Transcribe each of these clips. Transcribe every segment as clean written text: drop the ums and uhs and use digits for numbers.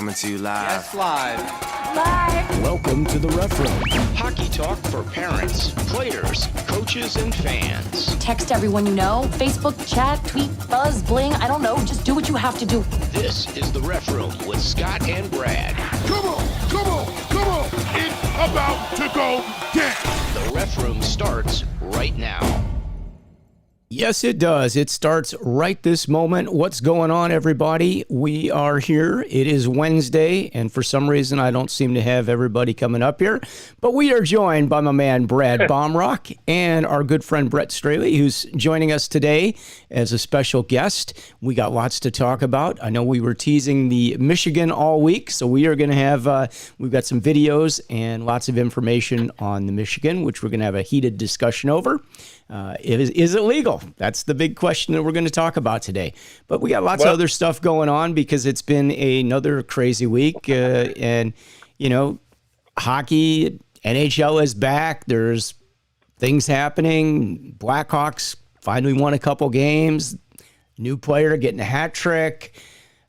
coming to you live. Yes, live. Welcome to the Ref Room. Hockey talk for parents, players, coaches, and fans. Text everyone you know. Facebook, chat, tweet, buzz, bling. I don't know. Just do what you have to do. This is the Ref Room with Scott and Brad. Come on. It's about to go down. The Ref Room starts right now. Yes, it does. It starts right this moment. What's going on, everybody? We are here. It is Wednesday, and for some reason, I don't seem to have everybody coming up here. But we are joined by my man, Brad Baumrock, and our good friend, Brett Straley, who's joining us today as a special guest. We got lots to talk about. I know we were teasing the Michigan all week, so we are going to have, we've got some videos and lots of information on the Michigan, which we're going to have a heated discussion over. Is it legal? That's the big question that we're going to talk about today. But we got lots of other stuff going on because it's been another crazy week. And, you know, hockey, NHL is back. There's things happening. Blackhawks finally won a couple games. New player getting a hat trick.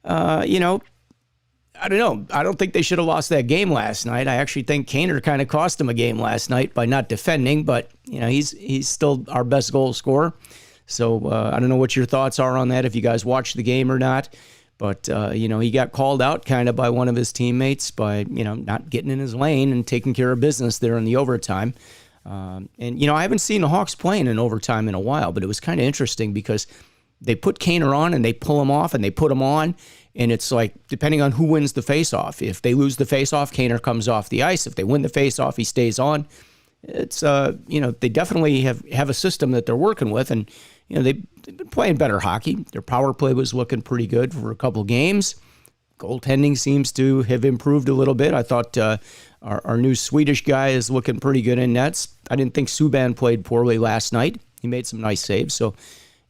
You know, I don't know. I don't think they should have lost that game last night. I actually think Kaner kind of cost them a game last night by not defending, but you know, he's still our best goal scorer. So I don't know what your thoughts are on that, if you guys watched the game or not. But, you know, he got called out kind of by one of his teammates by, you know, not getting in his lane and taking care of business there in the overtime. And, you know, I haven't seen the Hawks playing in overtime in a while, but it was kind of interesting because they put Kaner on and they pull him off and they put him on. And it's like, depending on who wins the faceoff. If they lose the faceoff, Kaner comes off the ice. If they win the faceoff, he stays on. It's, you know, they definitely have a system that they're working with. And, you know, they've been playing better hockey. Their power play was looking pretty good for a couple games. Goaltending seems to have improved a little bit. I thought our new Swedish guy is looking pretty good in nets. I didn't think Subban played poorly last night. He made some nice saves. So,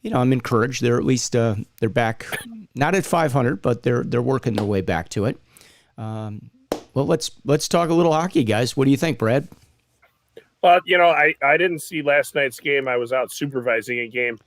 you know, I'm encouraged. They're at least they're back, not at 500, but they're working their way back to it. Well, let's talk a little hockey, guys. What do you think, Brad? Well, you know, I didn't see last night's game. I was out supervising a game,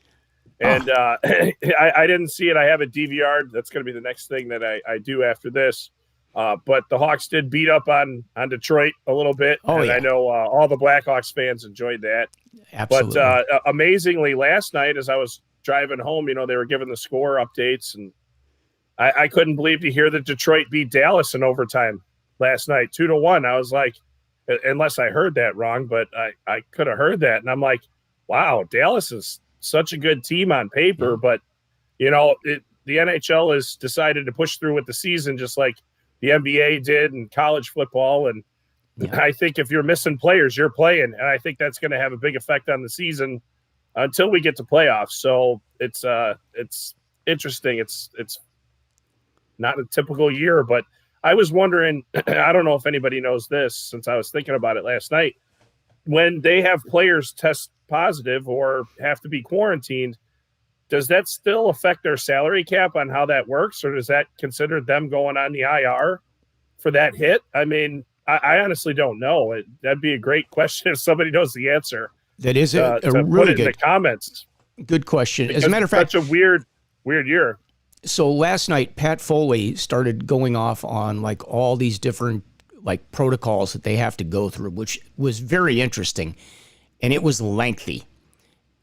and I didn't see it. I have a DVR. That's going to be the next thing that I do after this. But the Hawks did beat up on Detroit a little bit. Oh, and yeah. I know all the Blackhawks fans enjoyed that. Absolutely. But amazingly, last night as I was driving home, you know, they were giving the score updates, and I couldn't believe to hear that Detroit beat Dallas in overtime last night, 2-1. I was like, unless I heard that wrong, but I could have heard that. And I'm like, wow, Dallas is such a good team on paper. But, you know, the NHL has decided to push through with the season just like the NBA did in college football. And I think if you're missing players, you're playing. And I think that's going to have a big effect on the season until we get to playoffs. So it's interesting. It's not a typical year, but I was wondering, I don't know if anybody knows this since I was thinking about it last night, when they have players test positive or have to be quarantined, does that still affect their salary cap on how that works? Or does that consider them going on the IR for that hit? I mean, I honestly don't know. That'd be a great question if somebody knows the answer. That is a to really put it good in the comments. Good question. Because As a matter of fact, such a weird year. So last night, Pat Foley started going off on like all these different like protocols that they have to go through, which was very interesting, and it was lengthy.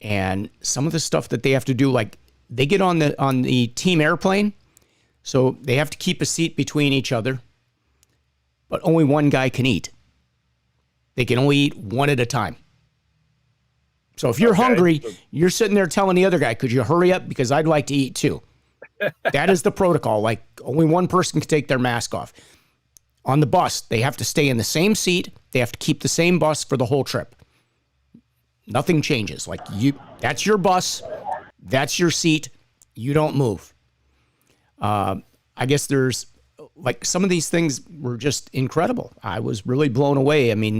And some of the stuff that they have to do, like they get on the team airplane, so they have to keep a seat between each other, but only one guy can eat. They can only eat one at a time. So if you're hungry, you're sitting there telling the other guy, could you hurry up because I'd like to eat too. That is the protocol. Like only one person can take their mask off. On the bus, they have to stay in the same seat. They have to keep the same bus for the whole trip. Nothing changes. Like that's your bus. That's your seat. You don't move. I guess there's like some of these things were just incredible. I was really blown away. I mean,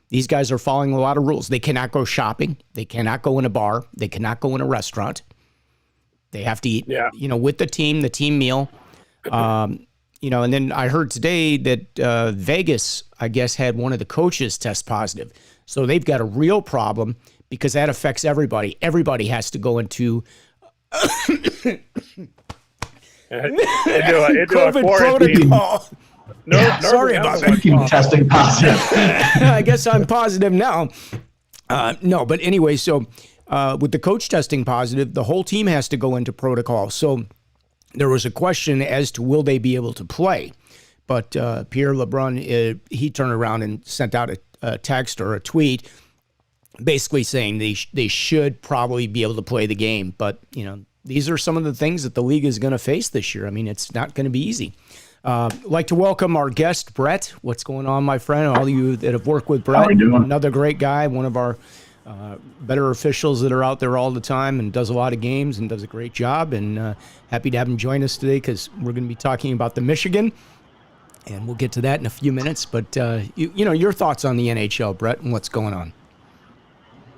these guys are following a lot of rules. They cannot go shopping. They cannot go in a bar. They cannot go in a restaurant. They have to eat, you know, with the team meal. You know, and then I heard today that Vegas, I guess, had one of the coaches test positive. So they've got a real problem because that affects everybody. Everybody has to go into into a COVID quarantine. protocol. No, Yeah, sorry about that. Keep testing positive. I guess I'm positive now. No, but anyway, so with the coach testing positive, the whole team has to go into protocol. So there was a question as to will they be able to play. But Pierre LeBrun, he turned around and sent out a text or a tweet basically saying they should probably be able to play the game. But, these are some of the things that the league is going to face this year. I mean, it's not going to be easy. I'd like to welcome our guest, Brett. What's going on, my friend? All of you that have worked with Brett. How are you doing? Another great guy, one of our better officials that are out there all the time and does a lot of games and does a great job. And happy to have him join us today because we're going to be talking about the Michigan. And we'll get to that in a few minutes. But, your thoughts on the NHL, Brett, and what's going on?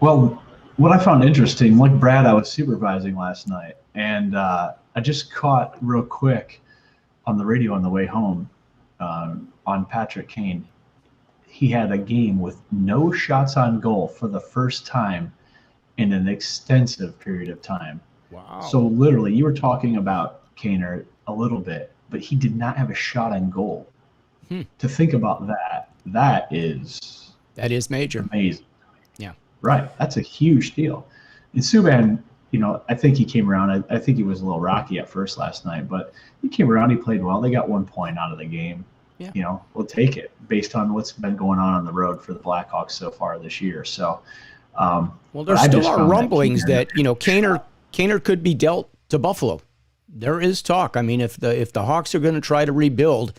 Well, what I found interesting, like Brad, I was supervising last night, and I just caught real quick on the radio on the way home on Patrick Kane. He had a game with no shots on goal for the first time in an extensive period of time. Wow. So literally, you were talking about Kaner a little bit, but he did not have a shot on goal. To think about that is major. amazing. Yeah. Right. That's a huge deal. And Subban, I think he came around. I think he was a little rocky at first last night, but he came around. He played well. They got 1 point out of the game. Yeah. We'll take it based on what's been going on the road for the Blackhawks so far this year. So, well, there still are rumblings that Kaner could be dealt to Buffalo. There is talk. I mean, if the Hawks are going to try to rebuild,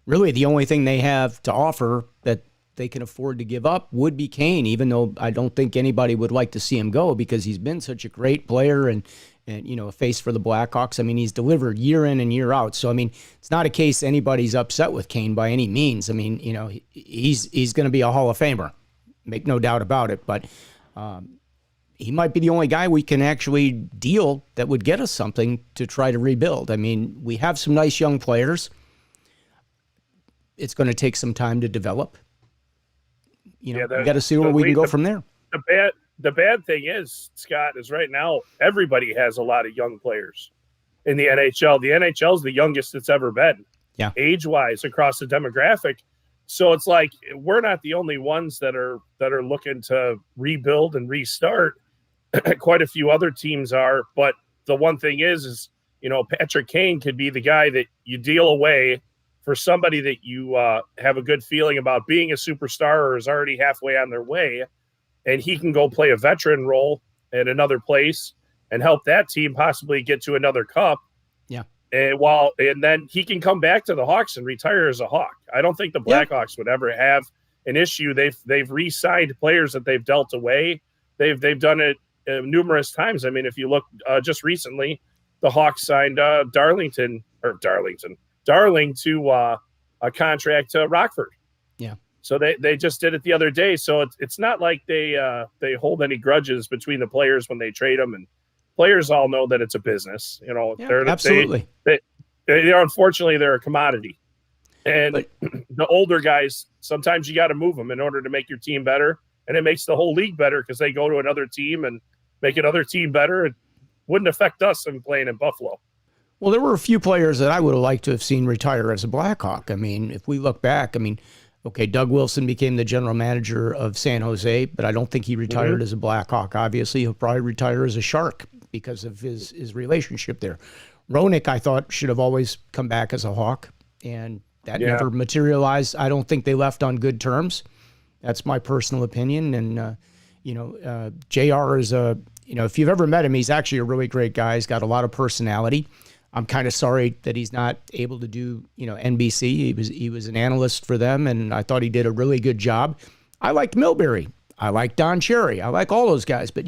really the only thing they have to offer that they can afford to give up would be Kane, even though I don't think anybody would like to see him go because he's been such a great player and a face for the Blackhawks. I mean, he's delivered year in and year out. So, I mean, it's not a case anybody's upset with Kane by any means. I mean, he's going to be a Hall of Famer. Make no doubt about it. But he might be the only guy we can actually deal that would get us something to try to rebuild. I mean, we have some nice young players. It's going to take some time to develop. We got to see where we can go from there. The bad thing is, Scott, is right now everybody has a lot of young players in the NHL. The NHL is the youngest it's ever been, age-wise across the demographic. So it's like we're not the only ones that are looking to rebuild and restart. Quite a few other teams are, but the one thing is Patrick Kane could be the guy that you deal away for somebody that you have a good feeling about being a superstar or is already halfway on their way, and he can go play a veteran role at another place and help that team possibly get to another cup. Yeah. And then he can come back to the Hawks and retire as a Hawk. I don't think the Blackhawks would ever have an issue. They've re-signed players that they've dealt away. They've done it numerous times. I mean, if you look just recently, the Hawks signed Darling to a contract to Rockford. Yeah. So they just did it the other day. So it's not like they hold any grudges between the players when they trade them, and players all know that it's a business. Absolutely. They're unfortunately they're a commodity, and the older guys sometimes you got to move them in order to make your team better, and it makes the whole league better because they go to another team and make another team better. It wouldn't affect us in playing in Buffalo. Well, there were a few players that I would have liked to have seen retire as a Blackhawk. I mean, if we look back, Doug Wilson became the general manager of San Jose, but I don't think he retired as a Blackhawk. Obviously, he'll probably retire as a Shark because of his relationship there. Roenick, I thought, should have always come back as a Hawk, and that never materialized. I don't think they left on good terms. That's my personal opinion. And, JR is if you've ever met him, he's actually a really great guy. He's got a lot of personality. I'm kind of sorry that he's not able to do, NBC. He was an analyst for them, and I thought he did a really good job. I liked Milbury. I like Don Cherry. I like all those guys. But,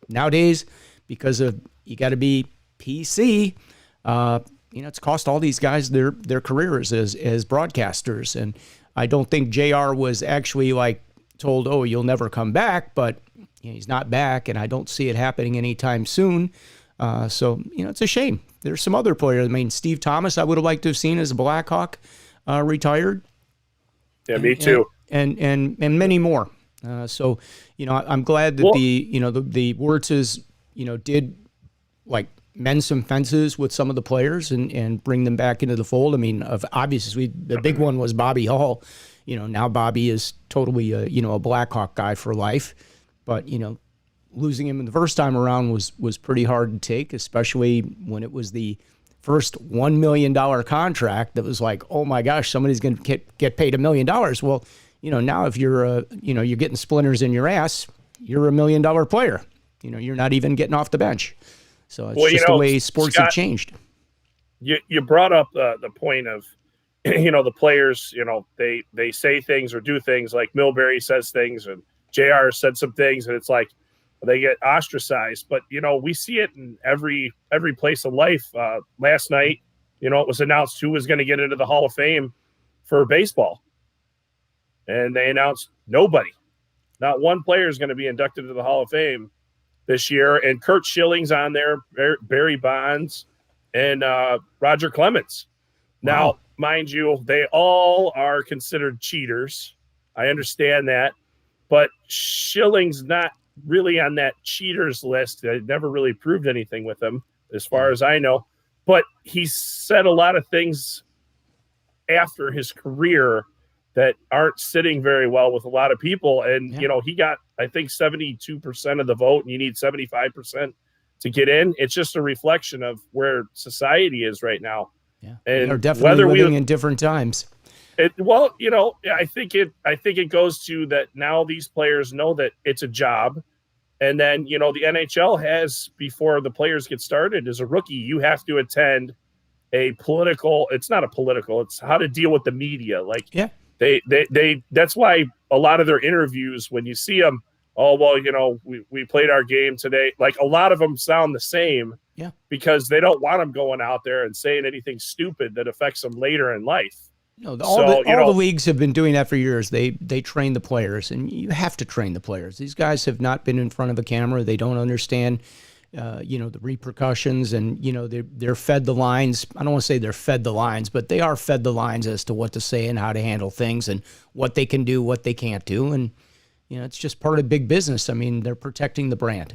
nowadays, because of you got to be PC, it's cost all these guys their careers as broadcasters. And I don't think JR was actually told, oh, you'll never come back, but he's not back, and I don't see it happening anytime soon. So, it's a shame. There's some other players. I mean, Steve Thomas, I would have liked to have seen as a Blackhawk retired. Yeah, me too. And many more. I'm glad that the Wirtzes, did mend some fences with some of the players and bring them back into the fold. I mean, obviously the big one was Bobby Hall. Now Bobby is totally a Blackhawk guy for life, but losing him in the first time around was pretty hard to take, especially when it was the first $1 million contract that was like, oh my gosh, somebody's going to get paid $1 million. Well, now if you're you're getting splinters in your ass, you're $1 million player. You're not even getting off the bench. So it's just the way sports Scott, have changed. You brought up the point of, the players, they say things or do things, like Milbury says things and JR said some things, and it's like they get ostracized. But, we see it in every place of life. Last night, it was announced who was going to get into the Hall of Fame for baseball. And they announced nobody. Not one player is going to be inducted into the Hall of Fame this year. And Kurt Schilling's on there, Barry Bonds, and Roger Clemens. Now, Wow. mind you, they all are considered cheaters. I understand that. But Schilling's not really on that cheaters list. I never really proved anything with him, as far as I know. But he said a lot of things after his career that aren't sitting very well with a lot of people. And, he got, I think, 72% of the vote, and you need 75% to get in. It's just a reflection of where society is right now. Yeah, and we're definitely living in different times. I think it goes to that now these players know that it's a job. And then, the NHL has, before the players get started, as a rookie, you have to attend it's not a political, it's how to deal with the media. Like, yeah. They that's why a lot of their interviews, when you see them, we played our game today. Like, a lot of them sound the same. Yeah. Because they don't want them going out there and saying anything stupid that affects them later in life. No, all the leagues have been doing that for years. They train the players, and you have to train the players. These guys have not been in front of a camera. They don't understand, the repercussions, and they're fed the lines. I don't want to say they're fed the lines, but they are fed the lines as to what to say and how to handle things and what they can do, what they can't do, and it's just part of big business. I mean, they're protecting the brand.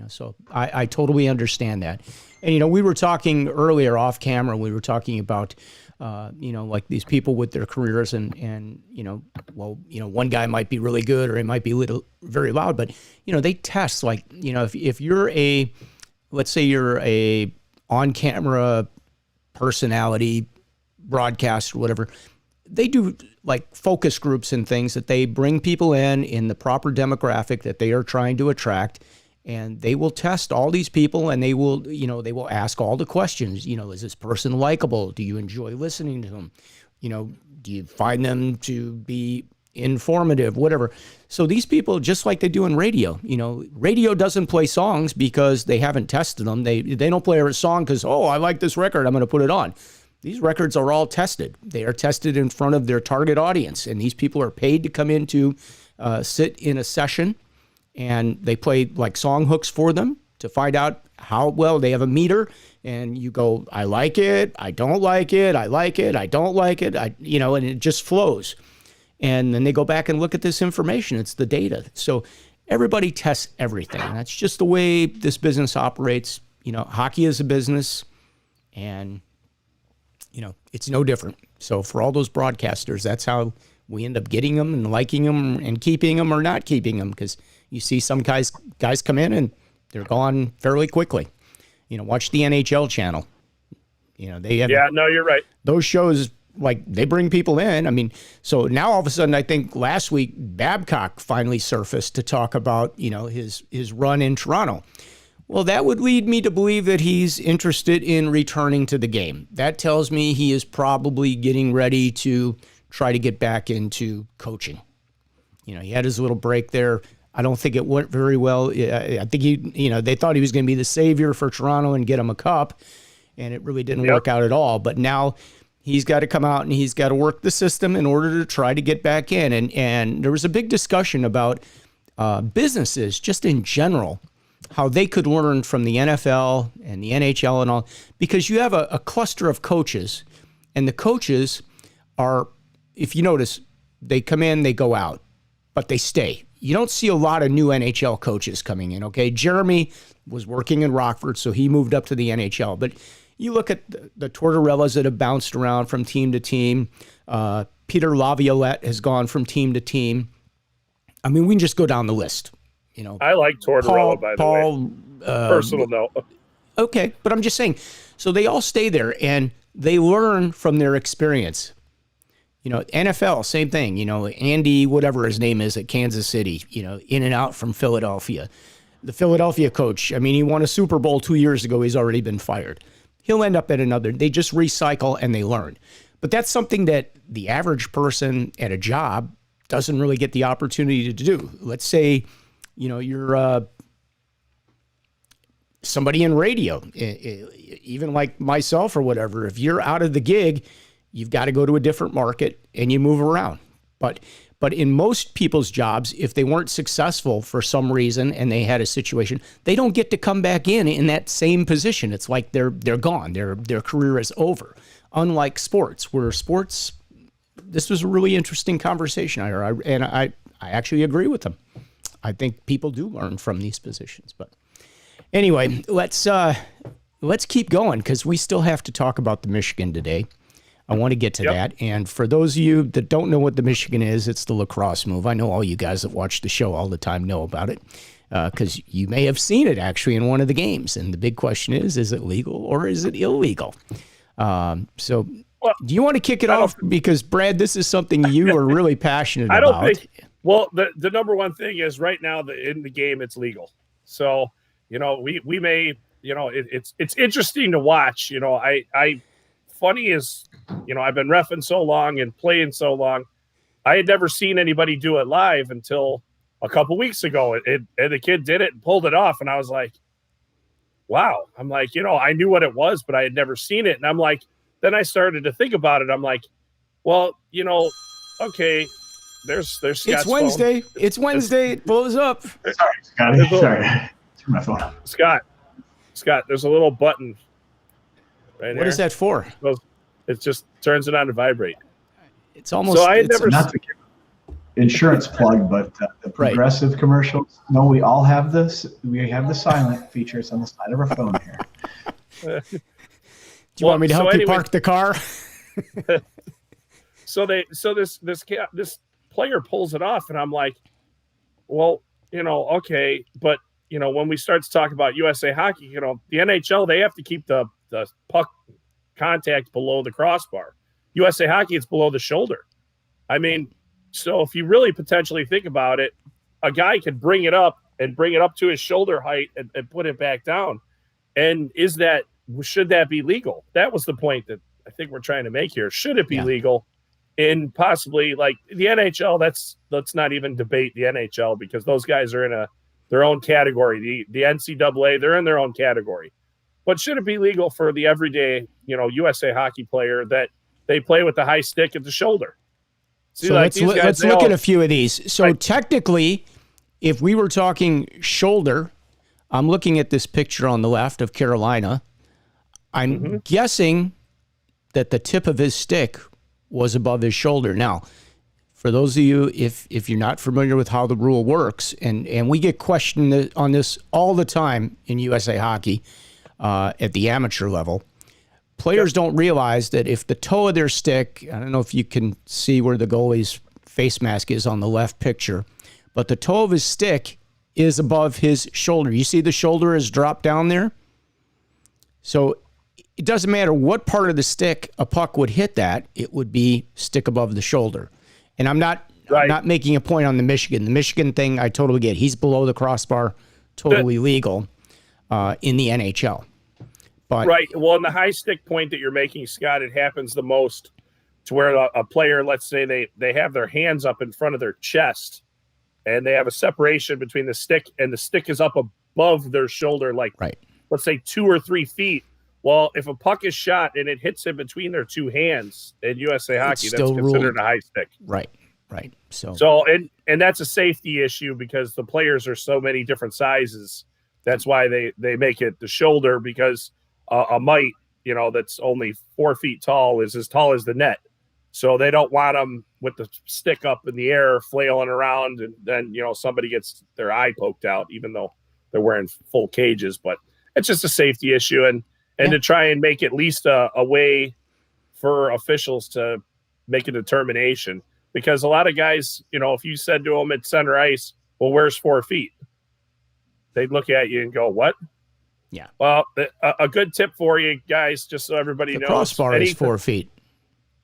So I totally understand that. And, we were talking earlier off camera, we were talking about, like these people with their careers and one guy might be really good or it might be very loud, but, they test, like, if you're let's say you're a on-camera personality, broadcast or whatever, they do like focus groups and things that they bring people in the proper demographic that they are trying to attract. And they will test all these people, and they will ask all the questions. Is this person likable? Do you enjoy listening to them? Do you find them to be informative? Whatever. So these people, just like they do in radio, radio doesn't play songs because they haven't tested them. They don't play a song because, I like this record, I'm going to put it on. These records are all tested. They are tested in front of their target audience, and these people are paid to come in to sit in a session. And they play like song hooks for them to find out how well they have a meter. And you go, I like it, I don't like it, I like it, I don't like it, and it just flows. And then they go back and look at this information. It's the data. So everybody tests everything. And that's just the way this business operates. Hockey is a business, and, it's no different. So for all those broadcasters, that's how we end up getting them and liking them and keeping them or not keeping them, because you see some guys come in and they're gone fairly quickly. Watch the NHL channel. They have. Yeah, no, you're right. Those shows, like, they bring people in. I mean, so now all of a sudden, I think last week Babcock finally surfaced to talk about his run in Toronto. Well, that would lead me to believe that he's interested in returning to the game. That tells me he is probably getting ready to try to get back into coaching. He had his little break there. I don't think it went very well. I think they thought he was going to be the savior for Toronto and get him a cup, and it really didn't work out at all. But now he's got to come out and he's got to work the system in order to try to get back in. And there was a big discussion about businesses just in general, how they could learn from the NFL and the NHL and all, because you have a cluster of coaches, and the coaches are, if you notice, they come in, they go out, but they stay. you don't see a lot of new NHL coaches coming in, okay? Jeremy was working in Rockford, so he moved up to the NHL. But you look at the Tortorellas that have bounced around from team to team. Peter Laviolette has gone from team to team. I mean, we can just go down the list. You know, I like Tortorella, by the way. Personal note. Okay, but I'm just saying. So they all stay there, and they learn from their experience. You know, NFL, same thing. You know, Andy, whatever his name is at Kansas City, you know, in and out from Philadelphia. The Philadelphia coach, I mean, he won a Super Bowl 2 years ago. He's already been fired. He'll end up at another. They just recycle and they learn. But that's something that the average person at a job doesn't really get the opportunity to do. Let's say, you know, you're somebody in radio, even like myself or whatever. If you're out of the gig, you've got to go to a different market and you move around. But in most people's jobs, if they weren't successful for some reason and they had a situation, they don't get to come back in that same position. It's like they're gone. Their career is over. Unlike sports, where sports, this was a really interesting conversation I heard, and I actually agree with them. I think people do learn from these positions. But anyway, let's keep going because we still have to talk about the Michigan today. I want to get to that. And for those of you that don't know what the Michigan is, it's the lacrosse move. I know all you guys that watch the show all the time know about it because you may have seen it actually in one of the games. And the big question is it legal or is it illegal? So do you want to kick it off? Because, Brad, this is something you are really passionate about. I don't think – well, the number one thing is right now in the game it's legal. So, you know, we may – you know, it's interesting to watch. You know, funny is – you know, I've been reffing so long and playing so long. I had never seen anybody do it live until a couple weeks ago. And the kid did it and pulled it off. And I was like, wow. I'm like, you know, I knew what it was, but I had never seen it. And I'm like, then I started to think about it. I'm like, well, you know, okay, there's Scott's It's Wednesday. phone. It's Wednesday. It blows up. Sorry, Scotty. Sorry. Turn my phone off. Scott, there's a little button right What is that for? It just turns it on to vibrate. It's almost. So I had never. Not the insurance plug, but the Progressive commercials. No, we all have this. We have the silent features on the side of our phone here. Do you want me to help you park the car? So this player pulls it off, and I'm like, well, you know, okay, but you know, when we start to talk about USA Hockey, you know, the NHL, they have to keep the puck contact below the crossbar. USA Hockey, it's below the shoulder. I mean, so if you really potentially think about it, a guy could bring it up to his shoulder height and put it back down. And should that be legal? That was the point that I think we're trying to make here. Should it be legal in possibly like the NHL? Let's not even debate the NHL because those guys are in their own category. The NCAA, they're in their own category. But should it be legal for the everyday, you know, USA Hockey player that they play with the high stick at the shoulder? See, so let's look at a few of these. So technically, if we were talking shoulder, I'm looking at this picture on the left of Carolina. I'm guessing that the tip of his stick was above his shoulder. Now, for those of you, if you're not familiar with how the rule works, and we get questioned on this all the time in USA Hockey, at the amateur level, players don't realize that if the toe of their stick, I don't know if you can see where the goalie's face mask is on the left picture, but the toe of his stick is above his shoulder. You see the shoulder is dropped down there? So it doesn't matter what part of the stick a puck would hit that, it would be stick above the shoulder. And I'm not making a point on the Michigan. The Michigan thing, I totally get. He's below the crossbar, totally legal in the NHL. But, right. Well, in the high stick point that you're making, Scott, it happens the most to where a player, let's say they have their hands up in front of their chest and they have a separation between the stick and the stick is up above their shoulder, like, let's say 2 or 3 feet. Well, if a puck is shot and it hits him between their two hands in USA Hockey, that's considered a high stick. Right. So and that's a safety issue because the players are so many different sizes. That's why they make it the shoulder because a mite, you know, that's only 4 feet tall is as tall as the net. So they don't want them, with the stick up in the air, flailing around, and then somebody gets their eye poked out, even though they're wearing full cages. But it's just a safety issue, and to try and make at least a way for officials to make a determination, because a lot of guys, if you said to them at center ice, well, where's 4 feet? They'd look at you and go, what? Yeah. Well, a good tip for you guys, just so everybody knows. The crossbar is 4 feet.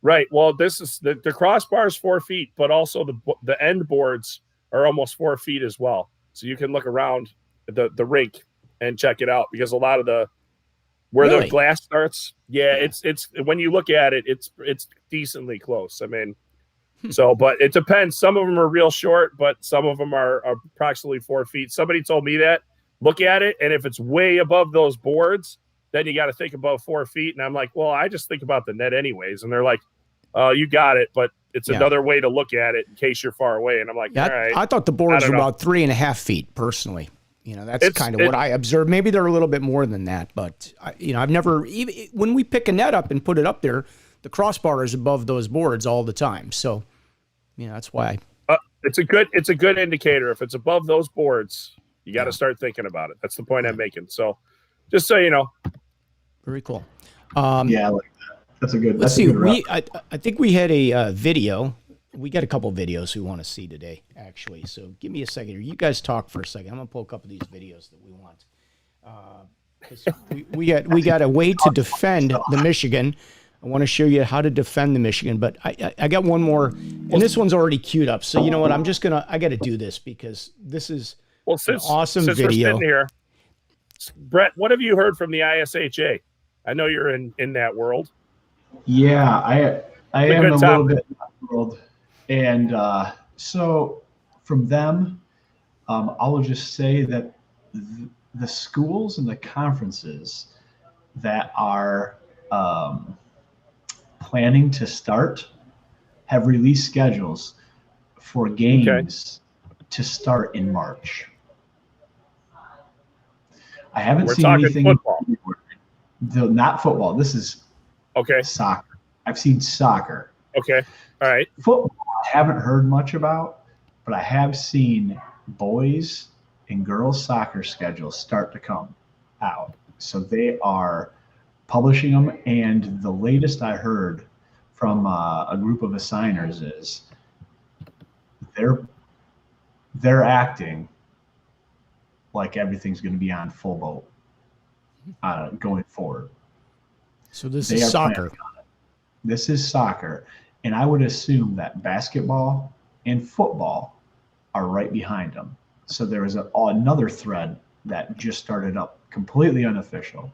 Right. Well, this is the crossbar is 4 feet, but also the end boards are almost 4 feet as well. So you can look around the rink and check it out, because a lot of the glass starts. Yeah, it's when you look at it, it's decently close. I mean, but it depends. Some of them are real short, but some of them are approximately 4 feet. Somebody told me that. Look at it, and if it's way above those boards, then you got to think about 4 feet. And I'm like, well, I just think about the net anyways. And they're like, oh, you got it, but it's another way to look at it in case you're far away. And I'm like, all right. I thought the boards were about 3.5 feet personally. That's kind of what I observed. Maybe they're a little bit more than that, but I've never, even when we pick a net up and put it up there, the crossbar is above those boards all the time. So, that's why it's a good indicator. If it's above those boards, you got to start thinking about it. That's the point I'm making. So just so you know. Very cool. I like that. That's a good. Let's see. I think we had a video. We got a couple videos we want to see today, actually. So give me a second here. You guys talk for a second. I'm gonna pull a couple of these videos that we want. We got a way to defend the Michigan. I want to show you how to defend the Michigan, but I got one more, and this one's already queued up. So you know what? I got to do this because this is an awesome since video. We're sitting here, Brett, what have you heard from the ISHA? I know you're in that world. Yeah, I am a little bit in that world. And so from them, I'll just say that the schools and the conferences that are planning to start have released schedules for games to start in March. I haven't seen anything. Football. Not football. This is soccer. I've seen soccer. Okay. All right. Football, I haven't heard much about, but I have seen boys and girls soccer schedules start to come out. So they are publishing them, and the latest I heard from a group of assigners is they're acting like everything's going to be on full boat going forward. So this is soccer. This is soccer. And I would assume that basketball and football are right behind them. So there was another thread that just started up, completely unofficial.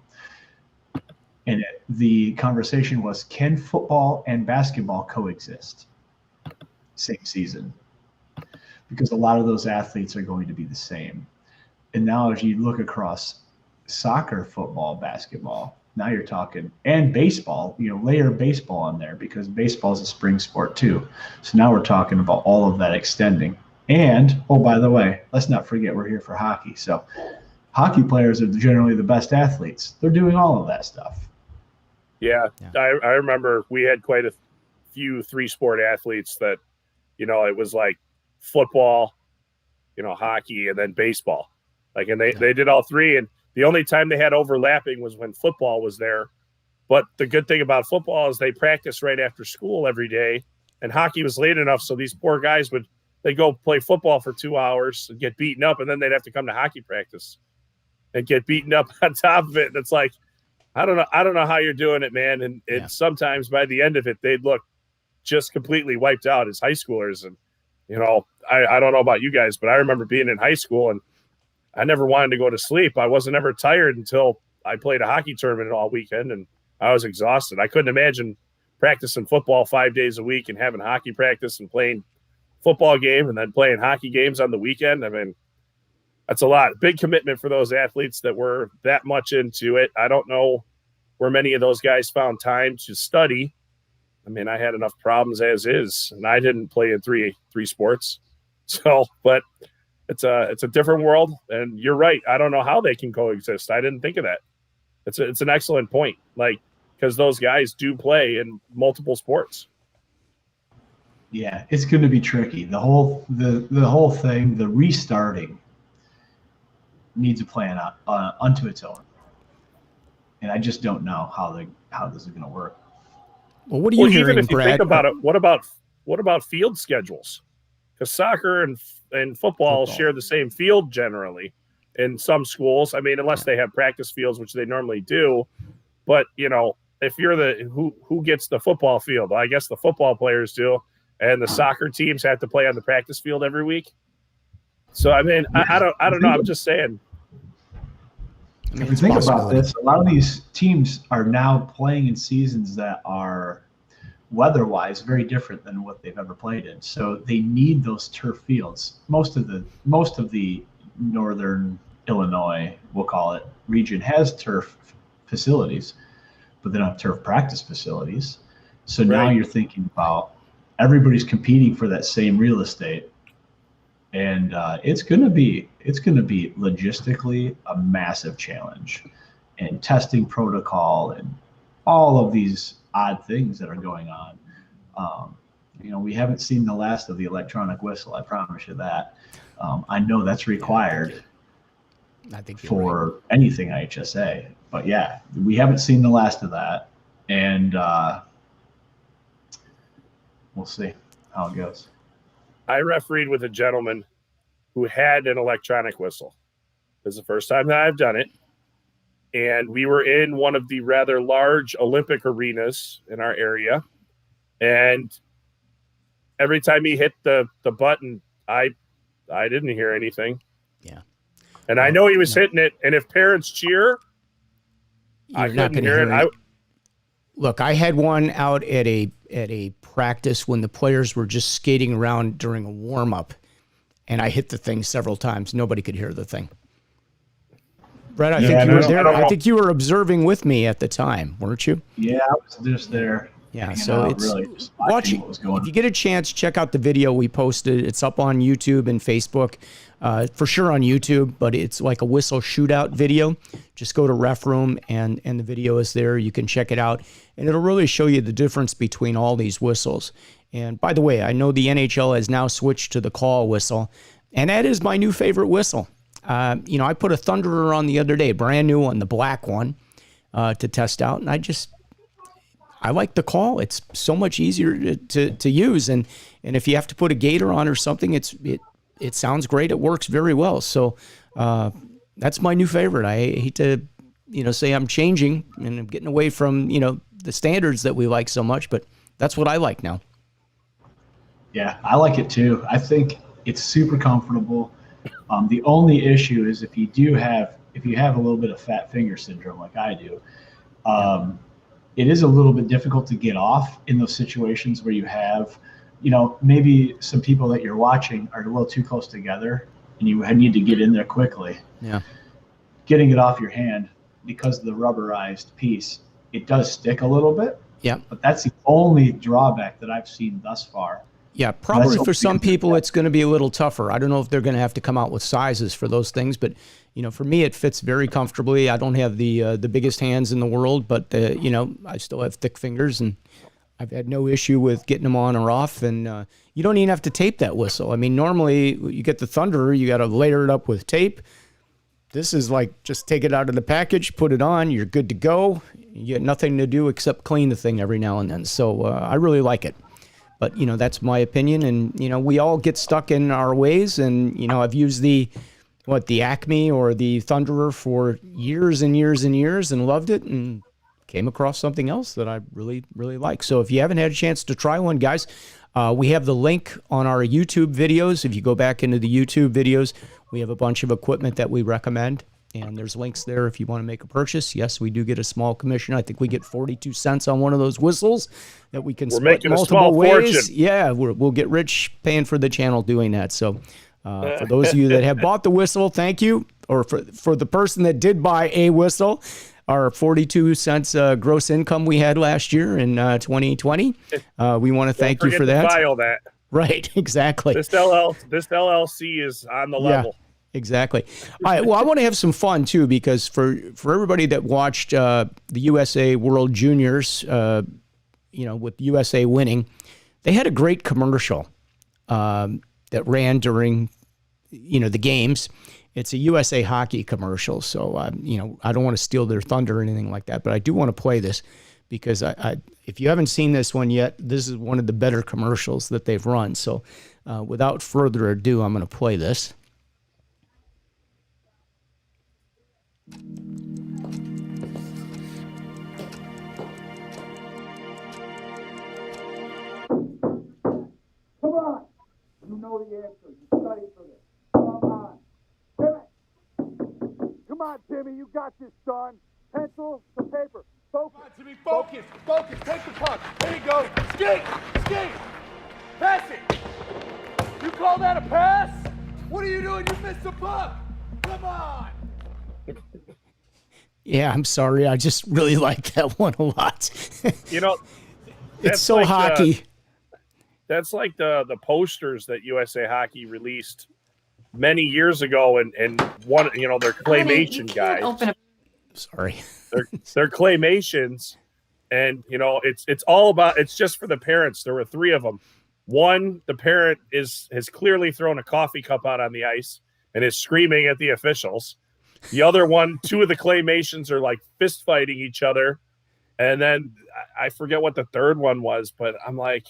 And the conversation was, can football and basketball coexist same season? Because a lot of those athletes are going to be the same. And now as you look across soccer, football, basketball, now you're talking, and baseball, layer baseball on there, because baseball is a spring sport too. So now we're talking about all of that extending. And, oh, by the way, let's not forget we're here for hockey. So hockey players are generally the best athletes. They're doing all of that stuff. Yeah. I remember we had quite a few 3-sport athletes that, it was like football, hockey, and then baseball. And they did all three. And the only time they had overlapping was when football was there. But the good thing about football is they practice right after school every day. And hockey was late enough, so these poor guys they'd go play football for 2 hours and get beaten up, and then they'd have to come to hockey practice and get beaten up on top of it. And it's like, I don't know how you're doing it, man. And sometimes by the end of it, they'd look just completely wiped out as high schoolers. And, I don't know about you guys, but I remember being in high school and I never wanted to go to sleep. I wasn't ever tired until I played a hockey tournament all weekend, and I was exhausted. I couldn't imagine practicing football 5 days a week and having hockey practice and playing football game and then playing hockey games on the weekend. I mean, that's a lot. Big commitment for those athletes that were that much into it. I don't know where many of those guys found time to study. I mean, I had enough problems as is, and I didn't play in three sports. So, but it's a different world, and you're right. I don't know how they can coexist. I didn't think of that. It's an excellent point. Because those guys do play in multiple sports. Yeah, it's going to be tricky. The whole thing, the restarting, needs a plan unto its own, and I just don't know how this is going to work. Well, what are you hearing, even if you Brad? think about it, what about field schedules? Because soccer and football share the same field generally in some schools. I mean, unless they have practice fields, which they normally do. But if you're who gets the football field, well, I guess the football players do, and the soccer teams have to play on the practice field every week. So I mean, I don't know. I'm just saying. If you think about this, a lot of these teams are now playing in seasons that are weather-wise very different than what they've ever played in. So they need those turf fields. Most of the northern Illinois, we'll call it, region has turf facilities, but they don't have turf practice facilities. So now you're thinking about everybody's competing for that same real estate. And it's going to be logistically a massive challenge, and testing protocol and all of these odd things that are going on. We haven't seen the last of the electronic whistle. I promise you that. I know that's required I think for anything IHSA, but yeah, we haven't seen the last of that, and we'll see how it goes. I refereed with a gentleman who had an electronic whistle. This is the first time that I've done it. And we were in one of the rather large Olympic arenas in our area. And every time he hit the button, I didn't hear anything. Yeah. And I know he was hitting it. And if parents cheer, I couldn't hear it. Look, I had one out at a practice when the players were just skating around during a warm-up, and I hit the thing several times. Nobody could hear the thing. Brett, I think you were there. I think you were observing with me at the time, weren't you? Yeah, I was just there. Yeah, so it's really watch. If you get a chance, check out the video we posted. It's up on YouTube and Facebook, for sure on YouTube. But it's like a whistle shootout video. Just go to Ref Room and the video is there. You can check it out, and it'll really show you the difference between all these whistles. And by the way, I know the NHL has now switched to the call whistle, and that is my new favorite whistle. I put a Thunderer on the other day, brand new one, the black one, to test out, and I like the call. It's so much easier to use, and if you have to put a gator on or something, it sounds great. It works very well. So that's my new favorite. I hate to say I'm changing and I'm getting away from the standards that we like so much, but that's what I like now. Yeah, I like it too. I think it's super comfortable. The only issue is if you have a little bit of fat finger syndrome like I do, it is a little bit difficult to get off in those situations where you have, maybe some people that you're watching are a little too close together and you need to get in there quickly. Yeah. Getting it off your hand because of the rubberized piece, it does stick a little bit. Yeah. But that's the only drawback that I've seen thus far. Yeah, probably for some people it's going to be a little tougher. I don't know if they're going to have to come out with sizes for those things, but for me it fits very comfortably. I don't have the biggest hands in the world, but I still have thick fingers, and I've had no issue with getting them on or off. And you don't even have to tape that whistle. I mean, normally you get the Thunderer, you got to layer it up with tape. This is like just take it out of the package, put it on, you're good to go. You got nothing to do except clean the thing every now and then. So I really like it. But, that's my opinion. And, we all get stuck in our ways. And, I've used the Acme or the Thunderer for years and years and years and loved it and came across something else that I really, really like. So if you haven't had a chance to try one, guys, we have the link on our YouTube videos. If you go back into the YouTube videos, we have a bunch of equipment that we recommend. And there's links there if you want to make a purchase. Yes, we do get a small commission. I think we get 42 cents on one of those whistles that we can split multiple ways. Fortune. Yeah, we'll get rich paying for the channel doing that. So for those of you that have bought the whistle, thank you. Or for the person that did buy a whistle, our 42 cents gross income we had last year in 2020. We want to thank you for that. File that. Right, exactly. This LLC is on the level. Exactly. All right. Well, I want to have some fun too, because for everybody that watched the USA World Juniors, with USA winning, They had a great commercial that ran during, the games. It's a USA Hockey commercial, so I don't want to steal their thunder or anything like that, but I do want to play this because if you haven't seen this one yet, this is one of the better commercials that they've run. So without further ado, I'm going to play this. Come on. You know the answer. You studied for this. Come on. Timmy. Come on, Timmy. You got this, son. Pencil, some paper. Focus. Come on, Timmy. Focus. Focus. Take the puck. There you go. Skate. Skate. Pass it. You call that a pass? What are you doing? You missed the puck. Come on. Yeah, I'm sorry. I just really like that one a lot. That's so like hockey. That's like the posters that USA Hockey released many years ago, and one, their claymation guys. Sorry. They're claymations, and it's all about. It's just for the parents. There were 3 of them. One, the parent has clearly thrown a coffee cup out on the ice and is screaming at the officials. The other one, 2 of the claymations are like fist fighting each other. And then I forget what the third one was, but I'm like,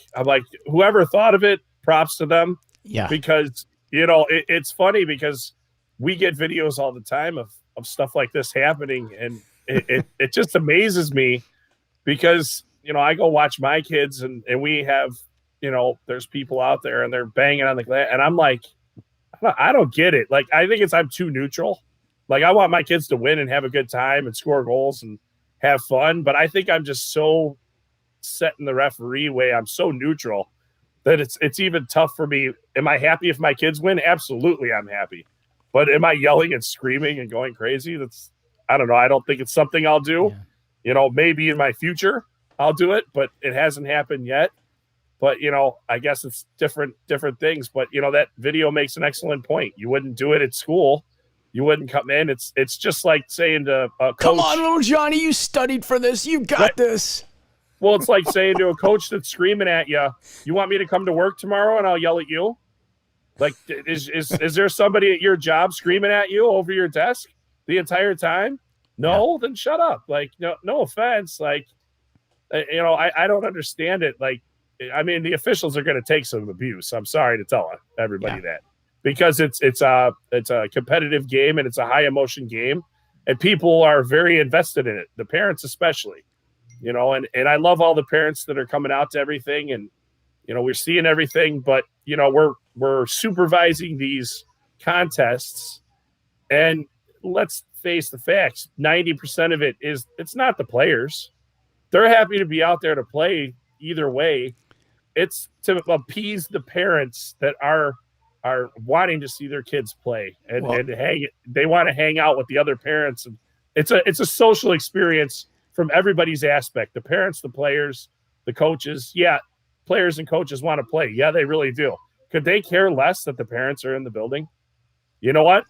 whoever thought of it, props to them. Yeah. Because, it's funny because we get videos all the time of stuff like this happening. And it just amazes me because, I go watch my kids and we have, there's people out there and they're banging on the glass. And I'm like, I don't get it. Like, I think I'm too neutral. Like, I want my kids to win and have a good time and score goals and have fun. But I think I'm just so set in the referee way. I'm so neutral that it's even tough for me. Am I happy if my kids win? Absolutely, I'm happy. But am I yelling and screaming and going crazy? I don't know. I don't think it's something I'll do. Yeah. Maybe in my future I'll do it, but it hasn't happened yet. But, I guess it's different things. But, that video makes an excellent point. You wouldn't do it at school. You wouldn't come in. It's just like saying to a coach, come on, little Johnny, you studied for this. You got this. Well, it's like saying to a coach that's screaming at you, you want me to come to work tomorrow and I'll yell at you? Like, is there somebody at your job screaming at you over your desk the entire time? No, Then shut up. Like, no offense. Like, I don't understand it. Like, I mean, the officials are going to take some abuse. I'm sorry to tell everybody that. Because it's a competitive game and it's a high emotion game, and people are very invested in it. The parents especially, and I love all the parents that are coming out to everything, and we're seeing everything. But we're supervising these contests, and let's face the facts: 90% of it's not the players. They're happy to be out there to play either way. It's to appease the parents that are wanting to see their kids play and they want to hang out with the other parents. And it's a social experience from everybody's aspect. The parents, the players, the coaches. Yeah. Players and coaches want to play. Yeah, they really do. Could they care less that the parents are in the building? You know what?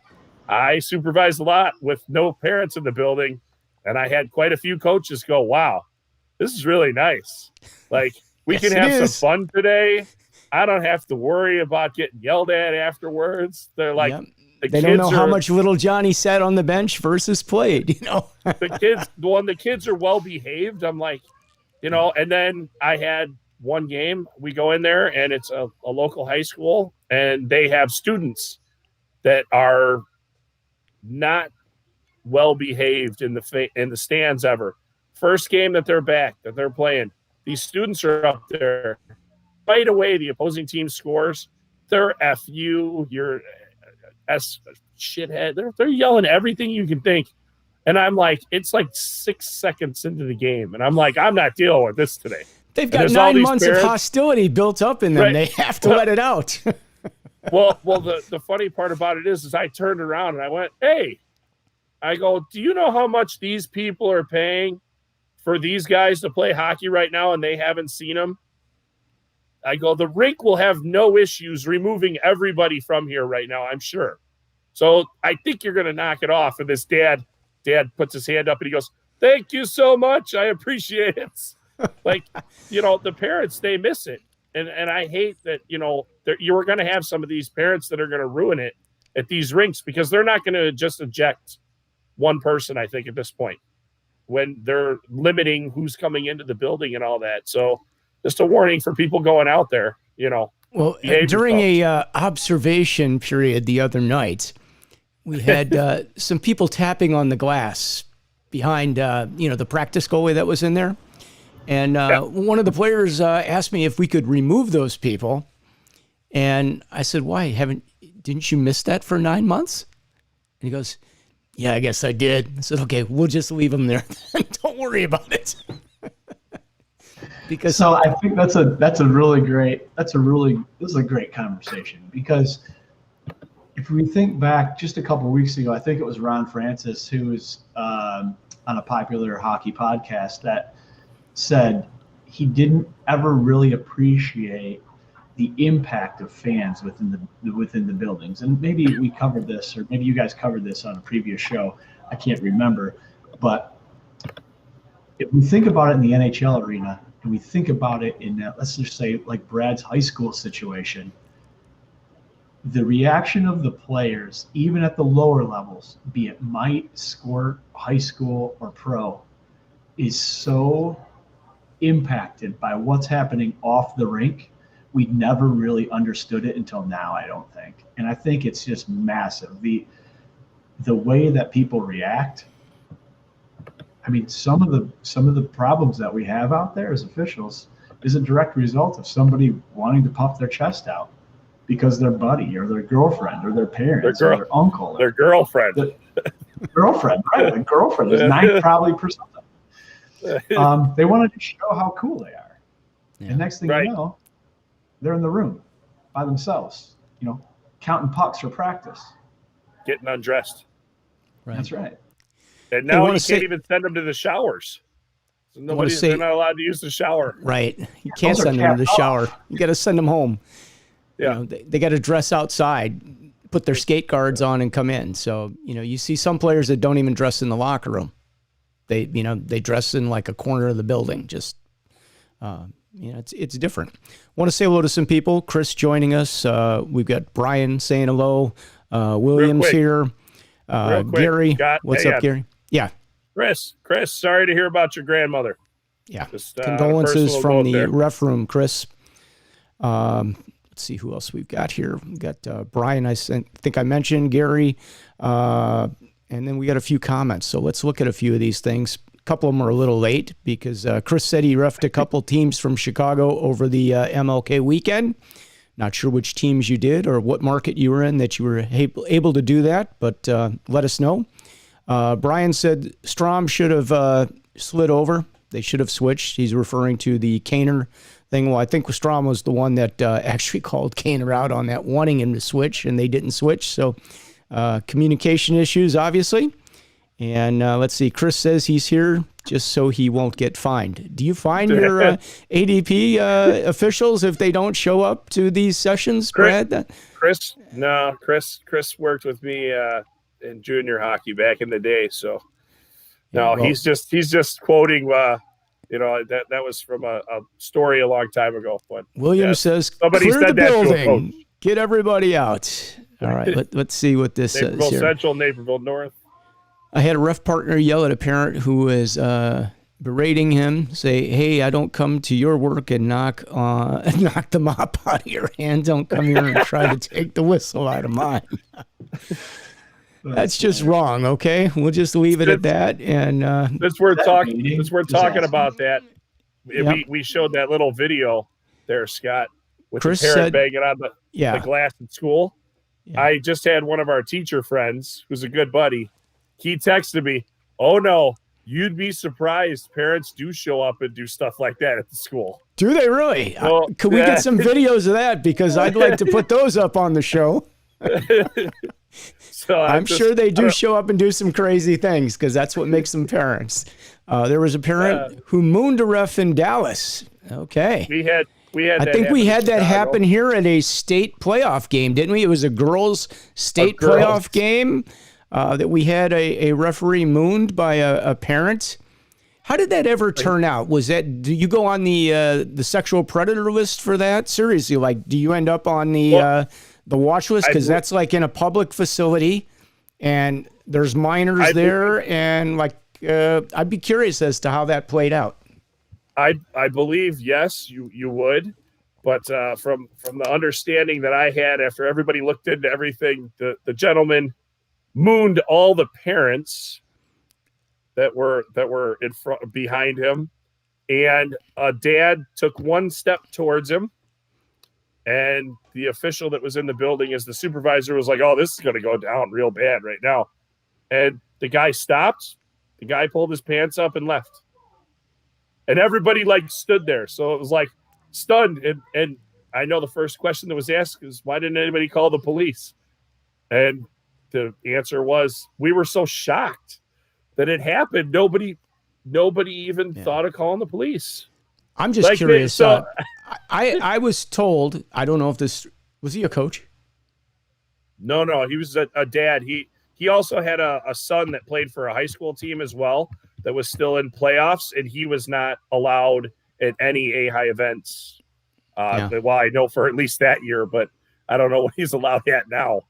I supervised a lot with no parents in the building, and I had quite a few coaches go, wow, this is really nice. Like, we can have some fun today. I don't have to worry about getting yelled at afterwards. They're like, they don't know how much little Johnny sat on the bench versus played, the kids are well behaved. I'm like, and then I had one game, we go in there and it's a local high school, and they have students that are not well behaved in the stands ever. First game that they're playing, these students are up there. Right away, the opposing team scores. They're F you, you're S shithead. They're yelling everything you can think. And I'm like, it's like 6 seconds into the game. And I'm like, I'm not dealing with this today. They've got 9 months of hostility built up in them. Right. They have to let it out. well, the funny part about it is I turned around and I went, hey, I go, do you know how much these people are paying for these guys to play hockey right now and they haven't seen them? I go, the rink will have no issues removing everybody from here right now, I'm sure. So I think you're going to knock it off. And this dad puts his hand up and he goes, thank you so much. I appreciate it. Like, the parents, they miss it. And I hate that, you were going to have some of these parents that are going to ruin it at these rinks because they're not going to just eject one person, I think, at this point, when they're limiting who's coming into the building and all that. So just a warning for people going out there, Well, behave during yourselves. a observation period the other night, we had some people tapping on the glass behind, the practice goalie that was in there. And one of the players asked me if we could remove those people. And I said, why? Didn't you miss that for 9 months? And he goes, yeah, I guess I did. I said, okay, we'll just leave them there. Don't worry about it. Because So I think this is a great conversation, because if we think back just a couple of weeks ago, I think it was Ron Francis who was on a popular hockey podcast that said he didn't ever really appreciate the impact of fans within the buildings. And maybe we covered this, or maybe you guys covered this on a previous show. I can't remember, but if we think about it in the NHL arena, and we think about it in that, let's just say like Brad's high school situation, the reaction of the players, even at the lower levels, be it mite, squirt, high school, or pro, is so impacted by what's happening off the rink. We never really understood it until now, I don't think. And I think it's just massive. The way that people react. I mean, some of the problems that we have out there as officials is a direct result of somebody wanting to puff their chest out because their buddy or their girlfriend or their parents or their uncle. Their girlfriend. Girlfriend, right? A girlfriend. There's 90% they wanted to show how cool they are. Yeah. And next thing Right. you know, they're in the room by themselves, counting pucks for practice. Getting undressed. Right. That's right. And now wanna you say- can't even send them to the showers. So say- they're not allowed to use the shower. Right. You can't Those are send them to the capped shower. off. You got to send them home. Yeah. They got to dress outside, put their skate guards on, and come in. So, you see some players that don't even dress in the locker room. They dress in like a corner of the building. Just, it's different. Want to say hello to some people. Chris joining us. We've got Brian saying hello. Williams quick. here. Real quick. Gary. What's up, on. Gary? Yeah. Chris, sorry to hear about your grandmother. Yeah. Just, Condolences personal from note the there. ref room, Chris. Let's see who else we've got here. We've got Brian, think I mentioned, Gary, and then we got a few comments. So let's look at a few of these things. A couple of them are a little late because Chris said he refed a couple teams from Chicago over the MLK weekend. Not sure which teams you did or what market you were in that you were able to do that, but let us know. Brian said Strom should have slid over. They should have switched. He's referring to the Kaner thing. Well, I think Strom was the one that actually called Kaner out on that, wanting him to switch, and they didn't switch. So communication issues, obviously. And let's see. Chris says he's here just so he won't get fined. Do you fine your ADP officials if they don't show up to these sessions, Brad? Chris worked with me in junior hockey back in the day. So no, well, he's just quoting. That was from a story a long time ago. But Williams says, somebody clear the said that to a building. coach. Get everybody out. All right, let's see what this says Naperville here. Central, Naperville North. I had a ref partner yell at a parent who was berating him, say, hey, I don't come to your work and knock the mop out of your hand. Don't come here and try to take the whistle out of mine. That's just wrong, okay? We'll just leave it at that. And That's we're talking. meeting That's we're is talking awesome. about that. Yep. We showed that little video there, Scott, with Chris the parent said- banging on the glass in school. Yeah. I just had one of our teacher friends, who's a good buddy. He texted me, "Oh no, you'd be surprised. Parents do show up and do stuff like that at the school." do they really? Well, Could we yeah. get some videos of that? Because I'd like to put those up on the show. So I'm sure they do show up and do some crazy things because that's what makes them parents. There was a parent who mooned a ref in Dallas. Okay. We had. I think we had that happen here at a state playoff game, didn't we? It was a girls' state playoff game that we had a referee mooned by a parent. How did that ever turn out? Was that, do you go on the sexual predator list for that? Seriously, like, do you end up on the watch list? Because that's like in a public facility, and there's minors there, and like, I'd be curious as to how that played out. I believe yes, you would, but from the understanding that I had after everybody looked into everything, the gentleman mooned all the parents that were in front behind him, and a dad took one step towards him, and the official that was in the building as the supervisor was like, "Oh, this is going to go down real bad right now," and the guy stopped. The guy pulled his pants up and left. And everybody like stood there. So it was like stunned. And I know the first question that was asked is, why didn't anybody call the police? And the answer was, we were so shocked that it happened. Nobody even thought of calling the police. I'm just curious. I was told, I don't know if this, was he a coach? No, he was a dad. He also had a son that played for a high school team as well that was still in playoffs, and he was not allowed at any A-high events. Well, I know for at least that year, but I don't know what he's allowed at now.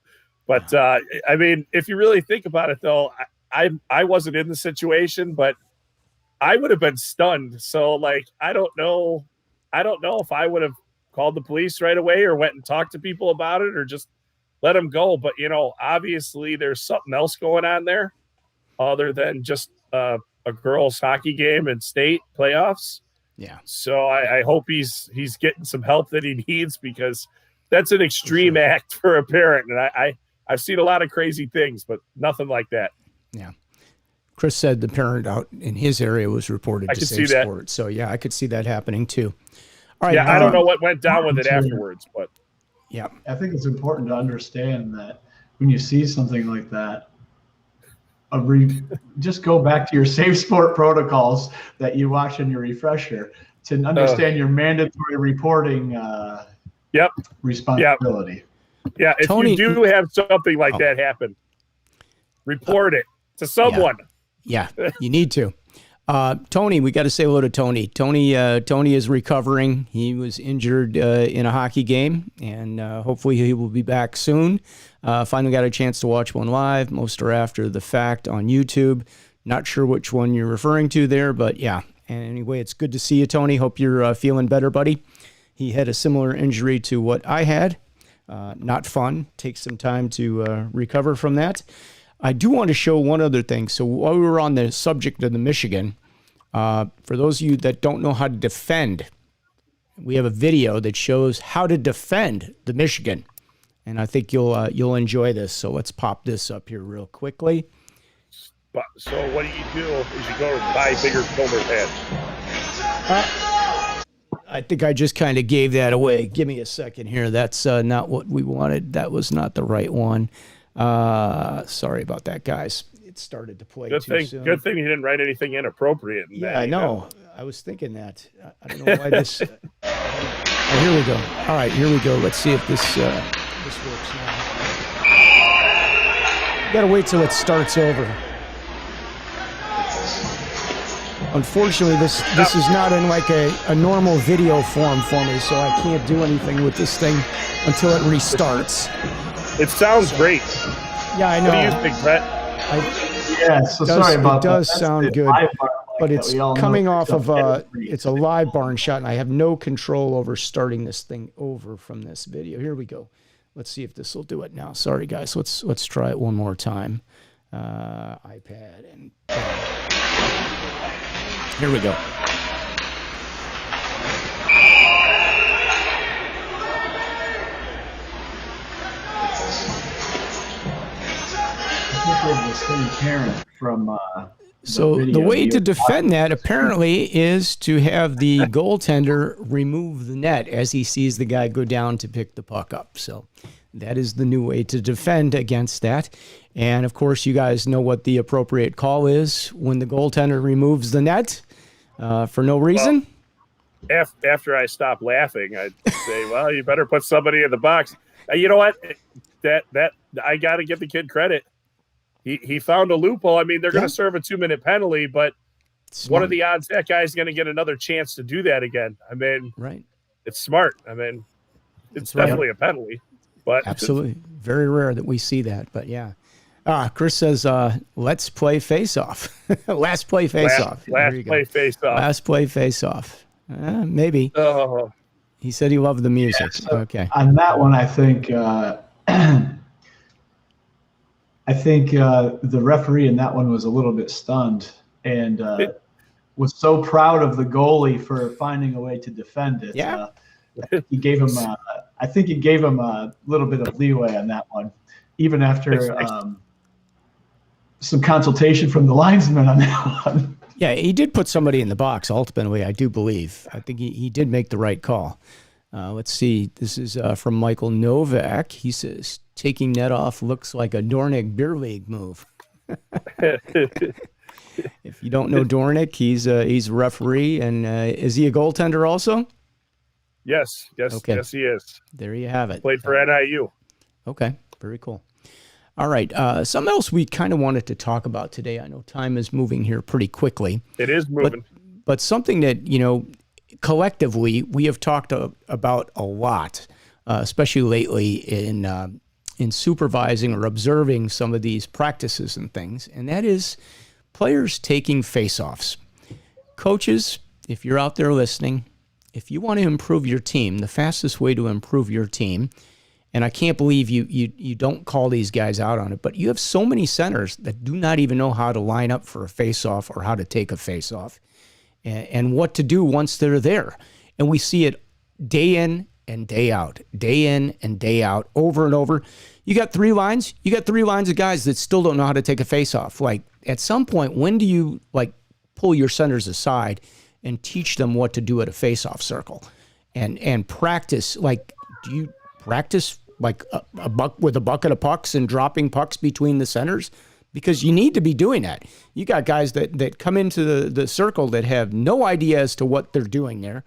But I mean, if you really think about it, though, I wasn't in the situation, but I would have been stunned. So, like, I don't know if I would have called the police right away or went and talked to people about it or just let them go. But, you know, obviously there's something else going on there other than just a girls' hockey game and state playoffs. Yeah. So I hope he's getting some help that he needs, because that's an extreme act for a parent. And I've seen a lot of crazy things, but nothing like that. Yeah. Chris said the parent out in his area was reported to Safe Sport. So yeah, I could see that happening too. All right. Yeah, I don't know what went down with it afterwards, but yeah, I think it's important to understand that when you see something like that, just go back to your Safe Sport protocols that you watch in your refresher to understand your mandatory reporting responsibility. Yeah, if Tony, you do have something like that happen, report it to someone. Yeah, you need to. Tony, we got to say hello to Tony. Tony is recovering. He was injured in a hockey game, and hopefully he will be back soon. Finally got a chance to watch one live. Most are after the fact on YouTube. Not sure which one you're referring to there, but yeah. And anyway, it's good to see you, Tony. Hope you're feeling better, buddy. He had a similar injury to what I had. Not fun. Takes some time to recover from that. I do want to show one other thing. So while we were on the subject of the Michigan, for those of you that don't know how to defend, we have a video that shows how to defend the Michigan, and I think you'll enjoy this. So let's pop this up here real quickly. So what do? Is you go buy bigger shoulder pads? I think I just kind of gave that away. Give me a second here. That's not what we wanted. That was not the right one. Sorry about that, guys. It started to play too soon. Good thing you didn't write anything inappropriate. I know. I was thinking that. I don't know why this. Here we go. All right, here we go. Let's see if this works now. You gotta wait till it starts over. Unfortunately, this is not in like a normal video form for me, so I can't do anything with this thing until it restarts. It sounds great. Yeah, I know. What do you think, Brett? Sorry about that. It does sound good, but it's coming off of it's a live barn shot, and I have no control over starting this thing over from this video. Here we go. Let's see if this will do it now. Sorry, guys. Let's try it one more time. iPad and here we go. So the way to defend that apparently is to have the goaltender remove the net as he sees the guy go down to pick the puck up. So that is the new way to defend against that. And of course, you guys know what the appropriate call is when the goaltender removes the net for no reason. Well, after I stop laughing, I'd say, well, you better put somebody in the box. You know what? That I got to give the kid credit. He found a loophole. I mean, they're going to serve a 2-minute penalty, but what are the odds that guy's going to get another chance to do that again? I mean, Right. It's smart. I mean, it's right. definitely a penalty, but Absolutely. Very rare that we see that, but yeah. Chris says, let's play face-off. Last play face-off. Last play face-off. Last play face-off. Maybe. Oh. He said he loved the music. Yeah, so okay. On that one, I think the referee in that one was a little bit stunned and was so proud of the goalie for finding a way to defend it. Yeah. He gave him. I think he gave him a little bit of leeway on that one, even after some consultation from the linesman on that one. Yeah, he did put somebody in the box, ultimately, I do believe. I think he did make the right call. Let's see. This is from Michael Novak. He says, taking net off looks like a Dornick beer league move. If you don't know Dornick, he's a referee. And is he a goaltender also? Yes. Okay. Yes, he is. There you have it. Played for NIU. Okay, very cool. All right, something else we kind of wanted to talk about today. I know time is moving here pretty quickly. It is moving. But something that, collectively we have talked about a lot, especially lately in supervising or observing some of these practices and things, and that is players taking face-offs. Coaches, if you're out there listening, if you want to improve your team, the fastest way to improve your team, and I can't believe you don't call these guys out on it, but you have so many centers that do not even know how to line up for a face-off or how to take a face-off and what to do once they're there. And we see it day in and day out, over and over. You got three lines of guys that still don't know how to take a face-off. Like, at some point, when do you, pull your centers aside and teach them what to do at a face-off circle and practice? Do you practice a buck with a bucket of pucks and dropping pucks between the centers? Because you need to be doing that. You got guys that come into the circle that have no idea as to what they're doing there.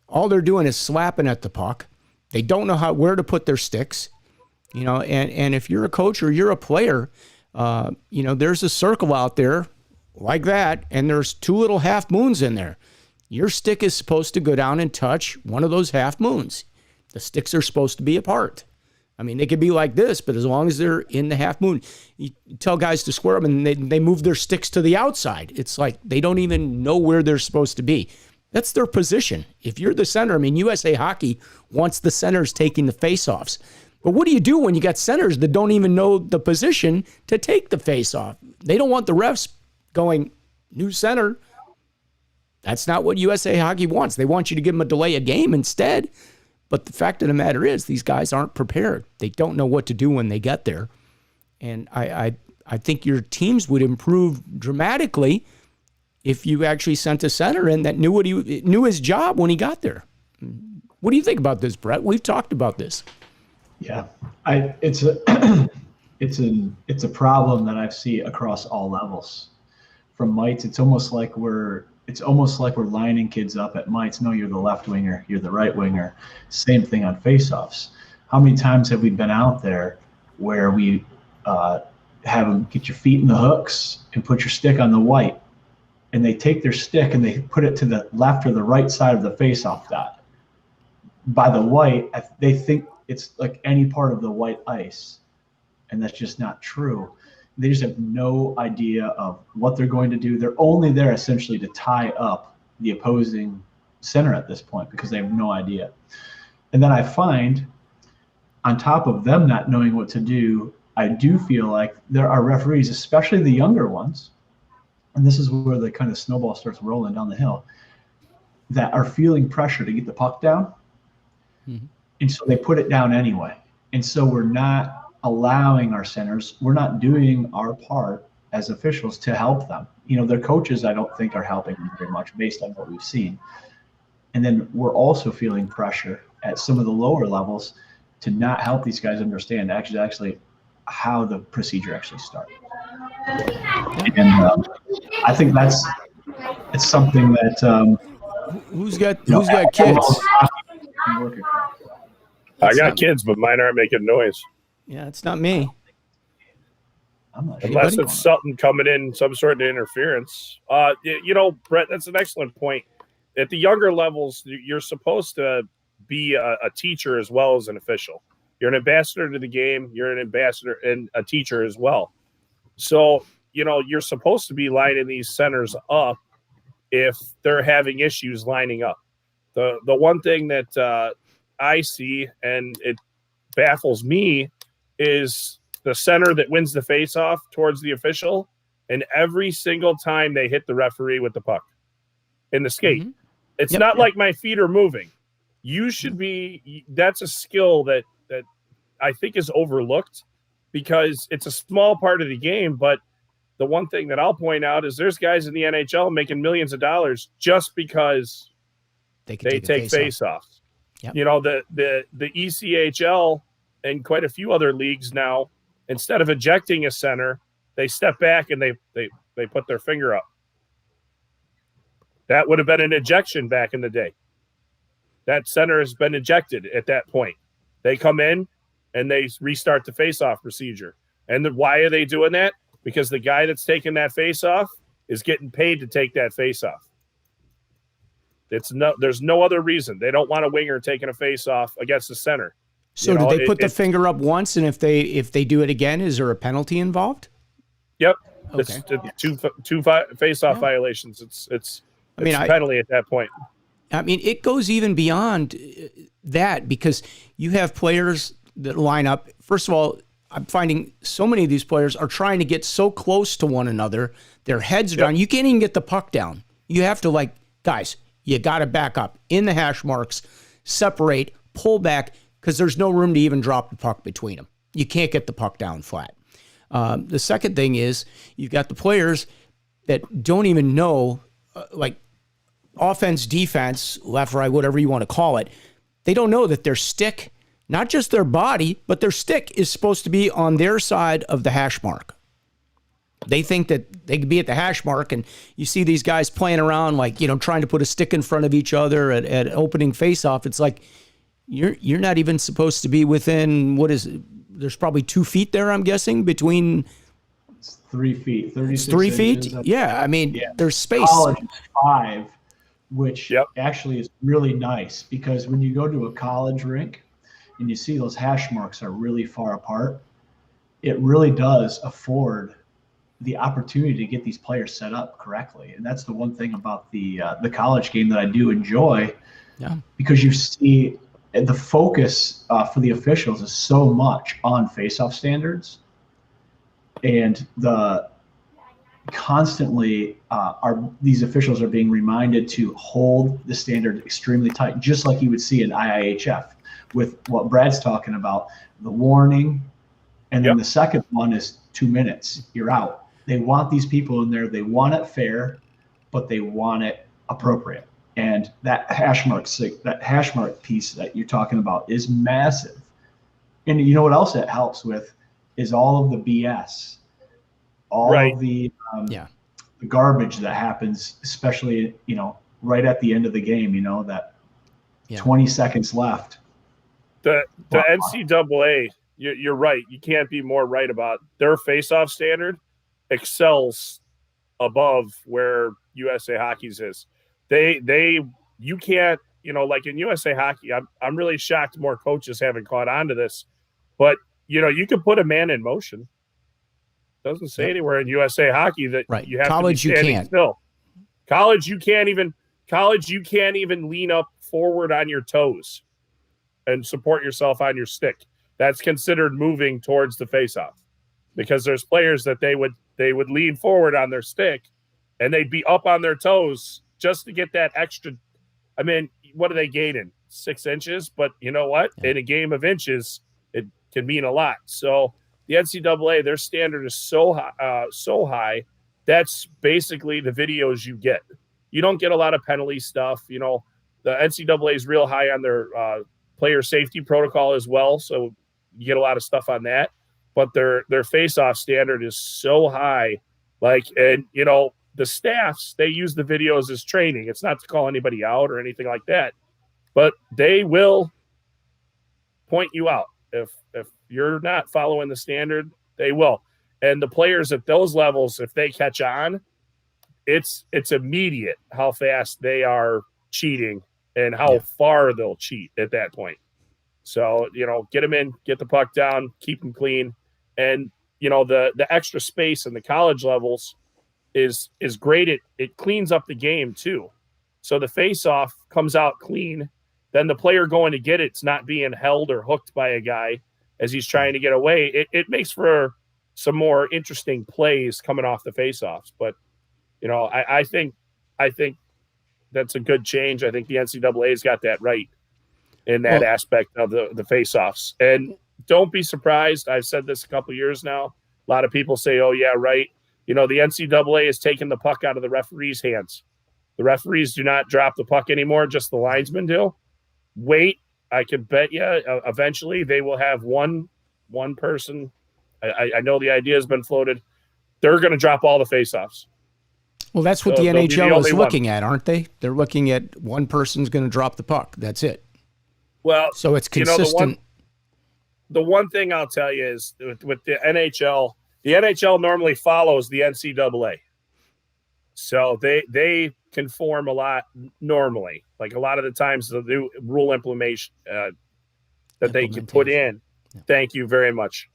All they're doing is slapping at the puck. They don't know where to put their sticks. And if you're a coach or you're a player, there's a circle out there like that, and there's two little half moons in there. Your stick is supposed to go down and touch one of those half moons. The sticks are supposed to be apart. I mean, they could be like this, but as long as they're in the half moon, you tell guys to square them and they move their sticks to the outside. It's like they don't even know where they're supposed to be. That's their position. If you're the center, USA Hockey wants the centers taking the faceoffs. But what do you do when you got centers that don't even know the position to take the faceoff? They don't want the refs going, new center. That's not what USA Hockey wants. They want you to give them a delay of game instead. But the fact of the matter is, these guys aren't prepared. They don't know what to do when they get there. And I think your teams would improve dramatically if you actually sent a center in that knew his job when he got there. What do you think about this, Brett? We've talked about this. Yeah, it's a problem that I see across all levels. From mites, it's almost like we're lining kids up at mites. No, you're the left winger, you're the right winger. Same thing on faceoffs. How many times have we been out there where we have them get your feet in the hooks and put your stick on the white, and they take their stick and they put it to the left or the right side of the faceoff dot. By the white, they think it's like any part of the white ice, and that's just not true. They just have no idea of what they're going to do. They're only there essentially to tie up the opposing center at this point because they have no idea. And then I find, on top of them not knowing what to do, I do feel like there are referees, especially the younger ones, and this is where the kind of snowball starts rolling down the hill, that are feeling pressure to get the puck down. Mm-hmm. And so they put it down anyway. And so we're not allowing our centers, we're not doing our part as officials to help them. Their coaches, I don't think, are helping them very much based on what we've seen. And then we're also feeling pressure at some of the lower levels to not help these guys understand actually how the procedure actually starts. And I think it's something that who's got kids? I got kids, but mine aren't making noise. Yeah, it's not me. I'm not sure. Unless it's something coming in, some sort of interference. Brett, that's an excellent point. At the younger levels, you're supposed to be a teacher as well as an official. You're an ambassador to the game. You're an ambassador and a teacher as well. So, you're supposed to be lining these centers up if they're having issues lining up. The one thing that I see, and it baffles me, is the center that wins the faceoff towards the official, and every single time they hit the referee with the puck in the skate. Mm-hmm. It's not like my feet are moving. You should be. That's a skill that I think is overlooked because it's a small part of the game. But the one thing that I'll point out is there's guys in the NHL making millions of dollars just because they take face-offs. Yep. The ECHL and quite a few other leagues now, instead of ejecting a center, they step back and they put their finger up. That would have been an ejection back in the day. That center has been ejected at that point. They come in and they restart the face-off procedure. And why are they doing that? Because the guy that's taking that face-off is getting paid to take that face-off. There's no other reason. They don't want a winger taking a face-off against the center. So do they put the finger up once, and if they do it again, is there a penalty involved? Yep. Okay. It's two face-off violations. It's a penalty at that point. I mean, it goes even beyond that because you have players that line up. First of all, I'm finding so many of these players are trying to get so close to one another. Their heads are down. You can't even get the puck down. You have to, guys, you got to back up in the hash marks, separate, pull back, because there's no room to even drop the puck between them. You can't get the puck down flat. The second thing is you've got the players that don't even know, offense, defense, left, right, whatever you want to call it. They don't know that their stick, not just their body, but their stick is supposed to be on their side of the hash mark. They think that they could be at the hash mark, and you see these guys playing around trying to put a stick in front of each other at opening face-off. It's like you're not even supposed to be within, there's probably 2 feet there, I'm guessing, between... It's 3 feet, 36 3 feet? inches. Yeah, I mean, there's space. College is 5, which actually is really nice because when you go to a college rink and you see those hash marks are really far apart, it really does afford the opportunity to get these players set up correctly. And that's the one thing about the college game that I do enjoy, because you see the focus for the officials is so much on face-off standards, and constantly these officials are being reminded to hold the standard extremely tight, just like you would see in IIHF with what Brad's talking about, the warning, and then the second one is 2 minutes, you're out. They want these people in there. They want it fair, but they want it appropriate. And that hash mark piece that you're talking about is massive. And you know what else it helps with is all of the BS, all of the garbage that happens, especially right at the end of the game. That 20 seconds left. The NCAA, you're right. You can't be more right about their face-off standard. Excels above where USA Hockey's is. You can't, like in USA Hockey, I'm really shocked more coaches haven't caught on to this, but you can put a man in motion. Doesn't say anywhere in USA Hockey that you have college to be standing still. College you can't even lean up forward on your toes and support yourself on your stick. That's considered moving towards the faceoff, because there's players that they would lean forward on their stick and they'd be up on their toes just to get that extra. I mean, what are they gaining? 6 inches? But you know what? In a game of inches, it can mean a lot. So the NCAA, their standard is so high. That's basically the videos you get. You don't get a lot of penalty stuff. The NCAA is real high on their player safety protocol as well. So you get a lot of stuff on that. But their face-off standard is so high. The staffs, they use the videos as training. It's not to call anybody out or anything like that. But they will point you out. If you're not following the standard, they will. And the players at those levels, if they catch on, it's immediate how fast they are cheating and how far they'll cheat at that point. So, get them in, get the puck down, keep them clean. And, the extra space in the college levels is great. It cleans up the game too. So the face-off comes out clean. Then the player going to get it's not being held or hooked by a guy as he's trying to get away. It makes for some more interesting plays coming off the face-offs. But, I think that's a good change. I think the NCAA's got that right in that aspect of the face-offs. And don't be surprised. I've said this a couple of years now. A lot of people say, oh, yeah, right. The NCAA is taking the puck out of the referees' hands. The referees do not drop the puck anymore, just the linesmen do. Wait, I can bet you eventually they will have one person. I know the idea has been floated. They're going to drop all the face-offs. Well, that's what the NHL is looking at, aren't they? They're looking at one person's going to drop the puck. That's it. Well, so it's consistent. The one thing I'll tell you is with the NHL normally follows the NCAA. So they conform a lot normally. Like a lot of the times the new rule implementation that they can put in. Yeah. Thank you very much.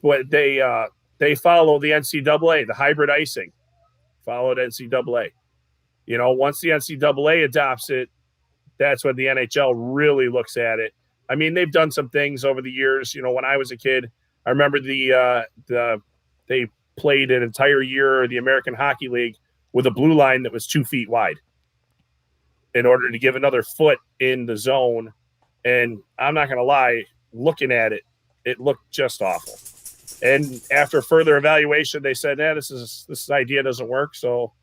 But they follow the NCAA, the hybrid icing. Followed NCAA. Once the NCAA adopts it, that's when the NHL really looks at it. I mean, they've done some things over the years. When I was a kid, I remember they played an entire year of the American Hockey League with a blue line that was 2 feet wide in order to give another foot in the zone. And I'm not going to lie, looking at it, it looked just awful. And after further evaluation, they said, this idea doesn't work, so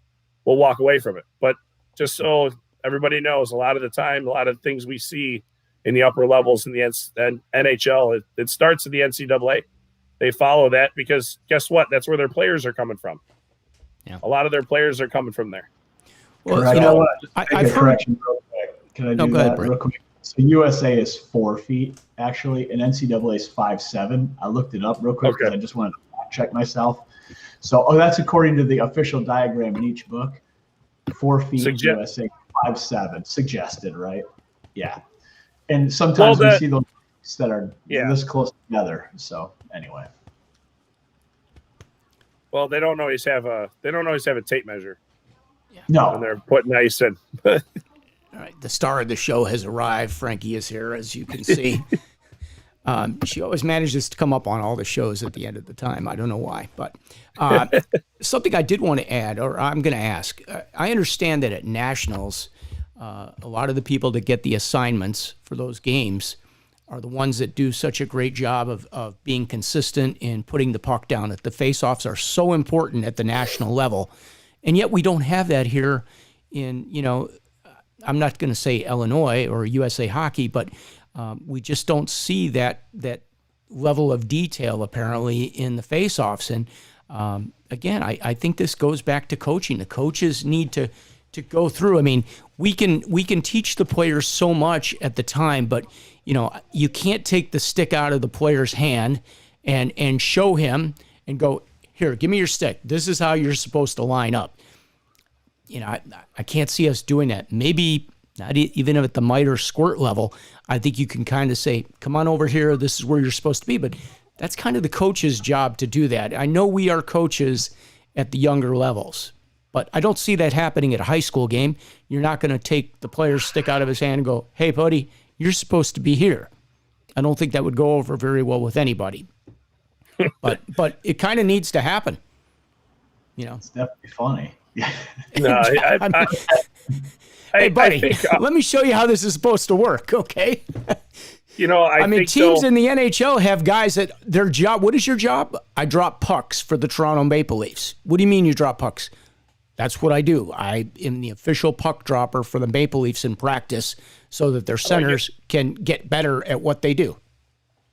we'll walk away from it. But just so everybody knows, a lot of the time, a lot of things we see in the upper levels in the NHL, it starts at the NCAA. They follow that because guess what? That's where their players are coming from. Yeah. A lot of their players are coming from there. Well, I've heard. Can I do that real quick? So USA is 4 feet, actually, and NCAA is 5'7". I looked it up real quick because I just wanted to check myself. So, that's according to the official diagram in each book. 4 feet USA, 5'7", suggested, right? Yeah. And sometimes we see those that are this close together. So anyway. Well, they don't always have a tape measure. Yeah. No. When they're putting ice in. All right, the star of the show has arrived. Frankie is here, as you can see. She always manages to come up on all the shows at the end of the time. I don't know why, but something I did want to add, or I'm going to ask. I understand that at nationals, a lot of the people that get the assignments for those games are the ones that do such a great job of being consistent in putting the puck down. That the face-offs are so important at the national level, and yet we don't have that here in, I'm not going to say Illinois or USA Hockey, but we just don't see that level of detail apparently in the face-offs. And again, I think this goes back to coaching. The coaches need to go through. I mean, we can teach the players so much at the time, but you can't take the stick out of the player's hand and show him and go, here, give me your stick. This is how you're supposed to line up. I can't see us doing that. Maybe not even at the miter squirt level. I think you can kind of say, come on over here. This is where you're supposed to be. But that's kind of the coach's job to do that. I know we are coaches at the younger levels, but I don't see that happening at a high school game. You're not going to take the player's stick out of his hand and go, hey, buddy, you're supposed to be here. I don't think that would go over very well with anybody. But it kind of needs to happen. It's definitely funny. No, hey, buddy, let me show you how this is supposed to work, okay? I mean, teams in the NHL have guys that their job, what is your job? I drop pucks for the Toronto Maple Leafs. What do you mean you drop pucks? That's what I do. I am the official puck dropper for the Maple Leafs in practice so that their centers can get better at what they do.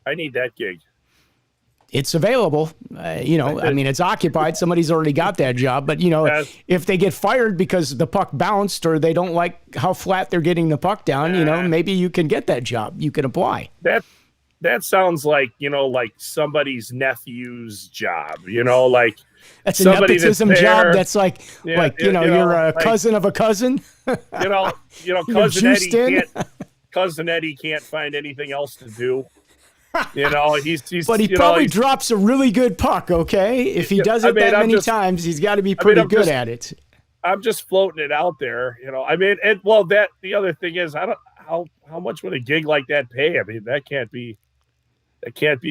I need that gig. It's available. I mean, it's occupied. Somebody's already got that job. But, if they get fired because the puck bounced or they don't like how flat they're getting the puck down, maybe you can get that job. You can apply. that sounds like, like somebody's nephew's job, like that's a somebody nepotism that's there. job. That's like, you're a cousin of a cousin. Cousin Eddie can't find anything else to do. He's but he probably drops a really good puck. Okay, if he does it that many times, he's got to be pretty good at it. I'm just floating it out there, the other thing is, how much would a gig like that pay? I mean, that can't be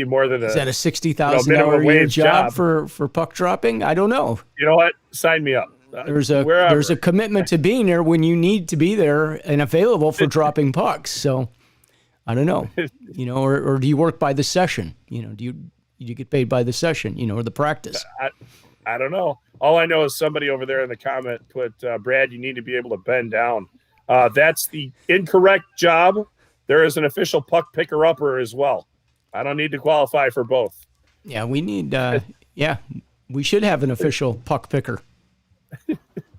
more than is that a $60,000 a year job for puck dropping? I don't know. You know what? Sign me up. There's a commitment to being there when you need to be there and available for dropping pucks. So I don't know, or do you work by the session? Do you get paid by the session, or the practice? I don't know. All I know is somebody over there in the comment put, Brad, you need to be able to bend down. That's the incorrect job. There is an official puck picker-upper as well. I don't need to qualify for both. Yeah, we need, we should have an official puck picker.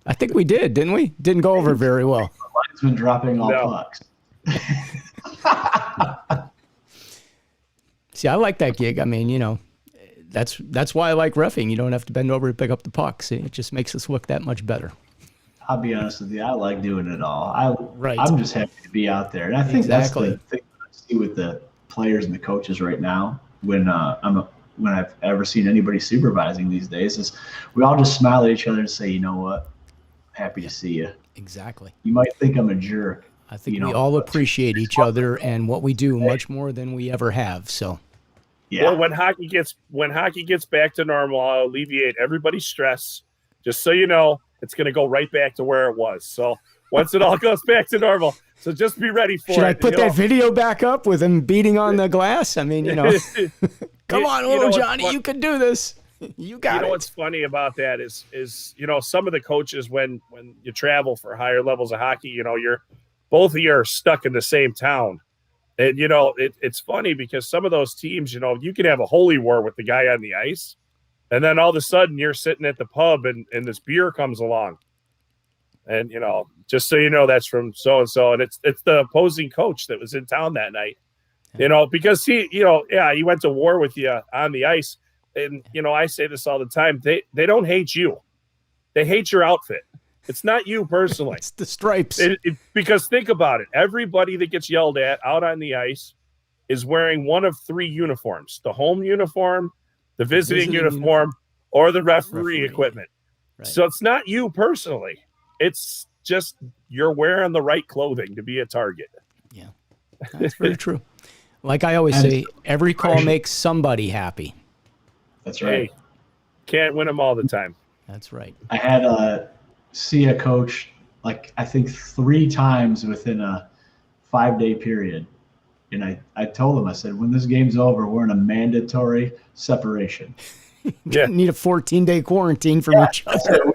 I think we did, didn't we? Didn't go over very well. Linesman dropping all pucks. See, I like that gig. I mean, that's why I like reffing. You don't have to bend over to pick up the puck. See, it just makes us look that much better. I'll be honest with you. I like doing it all. Right. I'm just happy to be out there. And I think that's the thing I see with the players and the coaches right now when I've ever seen anybody supervising these days is we all just smile at each other and say, you know what? Happy to see you. Exactly. You might think I'm a jerk. I think we all appreciate each other and what we do much more than we ever have. So, yeah. Well, when hockey gets back to normal, I'll alleviate everybody's stress. Just so you know, it's going to go right back to where it was. So once it all goes back to normal, so just be ready for it. Should I put that video back up with him beating on the glass? I mean, come on, little Johnny, you can do this. You got it. What's funny about that is some of the coaches when you travel for higher levels of hockey, you're both of you are stuck in the same town. And, it's funny because some of those teams, you can have a holy war with the guy on the ice. And then all of a sudden you're sitting at the pub and this beer comes along. And, just so you know, that's from so-and-so. And it's the opposing coach that was in town that night, because he went to war with you on the ice. And, I say this all the time. They don't hate you. They hate your outfit. It's not you personally. It's the stripes. Because think about it. Everybody that gets yelled at out on the ice is wearing one of three uniforms: the home uniform, the visiting uniform, or the referee equipment. Right. So it's not you personally. It's just you're wearing the right clothing to be a target. Yeah, that's very true. Like I always say, every call makes somebody happy. That's right. Hey, can't win them all the time. That's right. I had see a coach I think 3 times within a 5-day period. And I told him, I said, when this game's over, we're in a mandatory separation. Yeah. Need a 14-day quarantine from each other.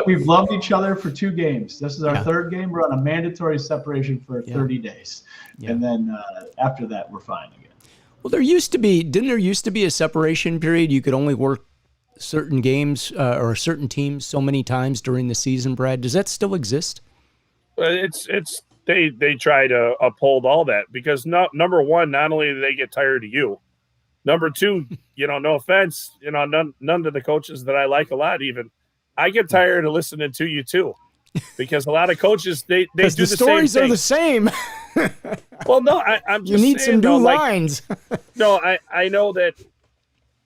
We've loved each other for 2 games. This is our 3rd game. We're on a mandatory separation for 30 days. Yeah. And then after that, we're fine again. Well, didn't there used to be a separation period? You could only work certain games or certain teams so many times during the season, Brad. Does that still exist? They try to uphold all that because number one, not only do they get tired of you, number two, no offense, none of the coaches that I like a lot, even I get tired of listening to you too, because a lot of coaches they do the stories same are the same. Well, no, I'm just you need saying, some new lines. No, I know that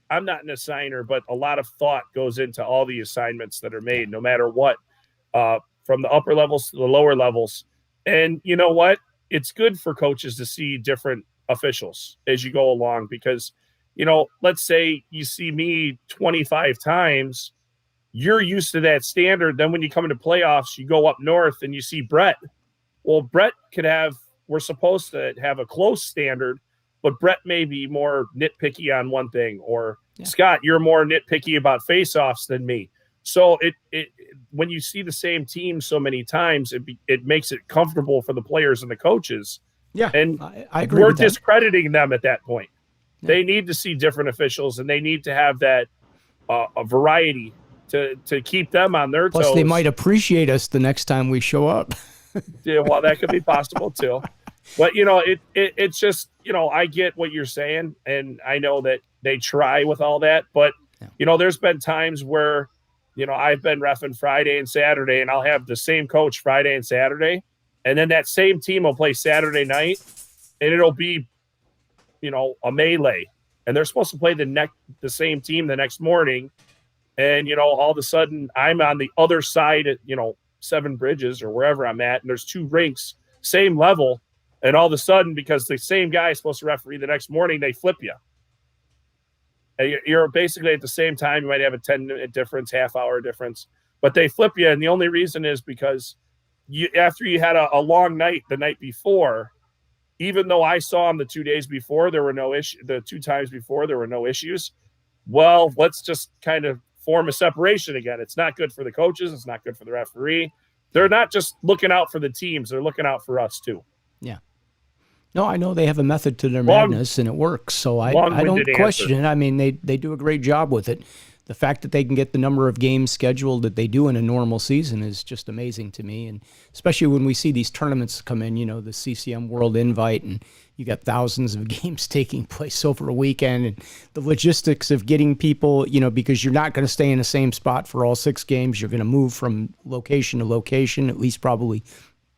I'm not an assigner, but a lot of thought goes into all the assignments that are made, no matter what, from the upper levels to the lower levels. And you know what? It's good for coaches to see different officials as you go along because, let's say you see me 25 times, you're used to that standard. Then when you come into playoffs, you go up north and you see Brett. Well, Brett we're supposed to have a close standard, but Brett may be more nitpicky on one thing, or Scott, you're more nitpicky about face-offs than me. So it when you see the same team so many times, it makes it comfortable for the players and the coaches. Yeah, and I agree. We're discrediting them at that point. Yeah. They need to see different officials, and they need to have that a variety to keep them on their toes. Plus, they might appreciate us the next time we show up. Yeah, well, that could be possible too. But it's just, I get what you're saying, and I know that they try with all that, but there's been times where I've been reffing Friday and Saturday, and I'll have the same coach Friday and Saturday, and then that same team will play Saturday night, and it'll be a melee, and they're supposed to play the same team the next morning, and all of a sudden I'm on the other side at Seven Bridges or wherever I'm at, and there's two rinks, same level. And all of a sudden, because the same guy is supposed to referee the next morning, they flip you. And you're basically at the same time. You might have a 10-minute difference, half-hour difference, but they flip you. And the only reason is because after you had a long night the night before, even though I saw him the 2 days before, there were no issue. The 2 times before, there were no issues. Well, let's just kind of form a separation again. It's not good for the coaches. It's not good for the referee. They're not just looking out for the teams. They're looking out for us too. Yeah. No, I know they have a method to their madness, and it works. So I don't question it. I mean, they do a great job with it. The fact that they can get the number of games scheduled that they do in a normal season is just amazing to me. And especially when we see these tournaments come in, the CCM World Invite, and you got thousands of games taking place over a weekend, and the logistics of getting people, because you're not going to stay in the same spot for all 6 games. You're going to move from location to location, at least probably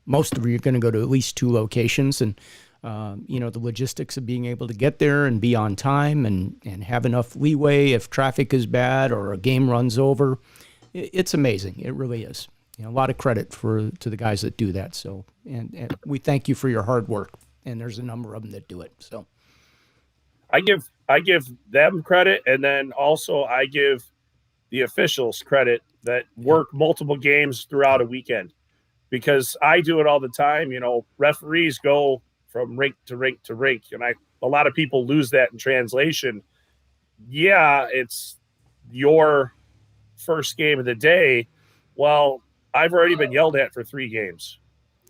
most of you are going to go to at least 2 locations. And the logistics of being able to get there and be on time and have enough leeway if traffic is bad or a game runs over. It's amazing. It really is. A lot of credit to the guys that do that. So, and we thank you for your hard work. And there's a number of them that do it. So I give them credit. And then also I give the officials credit that work multiple games throughout a weekend, because I do it all the time. Referees go from rink to rink to rink. And a lot of people lose that in translation. Yeah, it's your first game of the day. Well, I've already been yelled at for 3 games.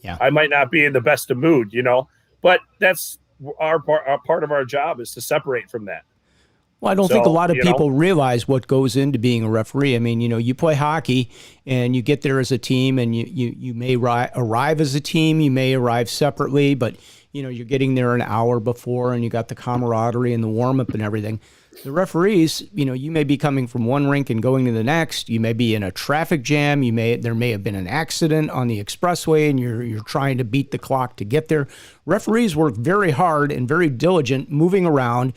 Yeah. I might not be in the best of mood, but that's our part of our job is to separate from that. Well, I don't think a lot of people realize what goes into being a referee. I mean, you play hockey and you get there as a team, and you may arrive as a team, you may arrive separately, but you're getting there an hour before, and you got the camaraderie and the warm-up and everything. The referees, you may be coming from one rink and going to the next. You may be in a traffic jam. There may have been an accident on the expressway, and you're trying to beat the clock to get there. Referees work very hard and very diligent moving around.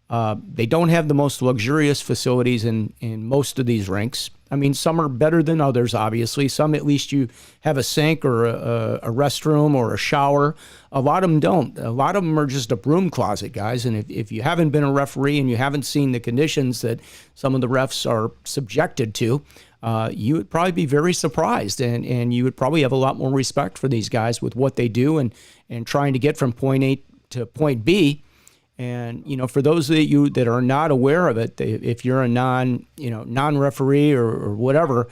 They don't have the most luxurious facilities in most of these rinks. I mean, some are better than others, obviously. Some, at least you have a sink or a restroom or a shower. A lot of them don't. A lot of them are just a broom closet, guys. And if you haven't been a referee and you haven't seen the conditions that some of the refs are subjected to, you would probably be very surprised. And you would probably have a lot more respect for these guys with what they do and trying to get from point A to point B. And, for those of you that are not aware of it, if you're a non-referee or whatever,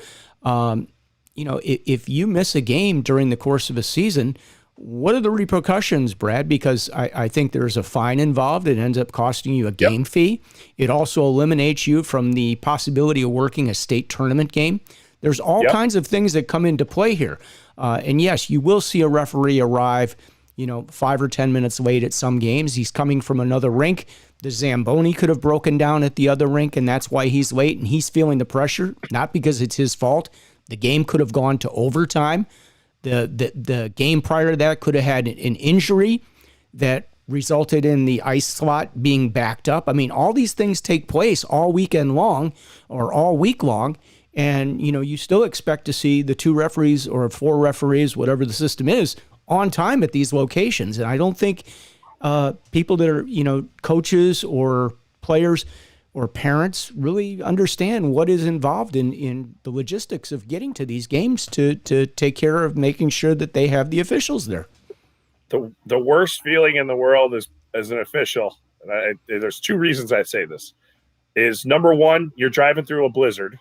if you miss a game during the course of a season, what are the repercussions, Brad? Because I think there's a fine involved. It ends up costing you a game fee. It also eliminates you from the possibility of working a state tournament game. There's all kinds of things that come into play here. And yes, you will see a referee arrive 5 or 10 minutes late at some games. He's coming from another rink. The Zamboni could have broken down at the other rink, and that's why he's late, and he's feeling the pressure, not because it's his fault. The game could have gone to overtime. The game prior to that could have had an injury that resulted in the ice slot being backed up. I mean, all these things take place all weekend long or all week long, and, you still expect to see the 2 referees or 4 referees, whatever the system is, on time at these locations. And I don't think people that are, coaches or players or parents really understand what is involved in the logistics of getting to these games to take care of making sure that they have the officials there. The worst feeling in the world is as an official, and there's 2 reasons I say this, is number 1, you're driving through a blizzard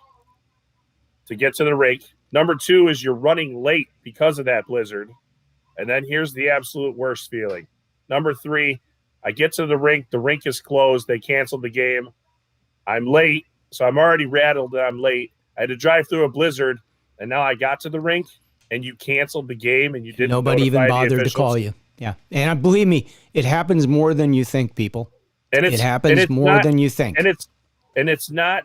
to get to the rink. Number 2 is you're running late because of that blizzard. And then here's the absolute worst feeling. Number 3, I get to the rink is closed, they canceled the game. I'm late, so I'm already rattled that I'm late. I had to drive through a blizzard, and now I got to the rink, and you canceled the game, and you didn't Nobody even bothered to call you. Yeah. And believe me, it happens more than you think, people. And it happens more than you think. And it's not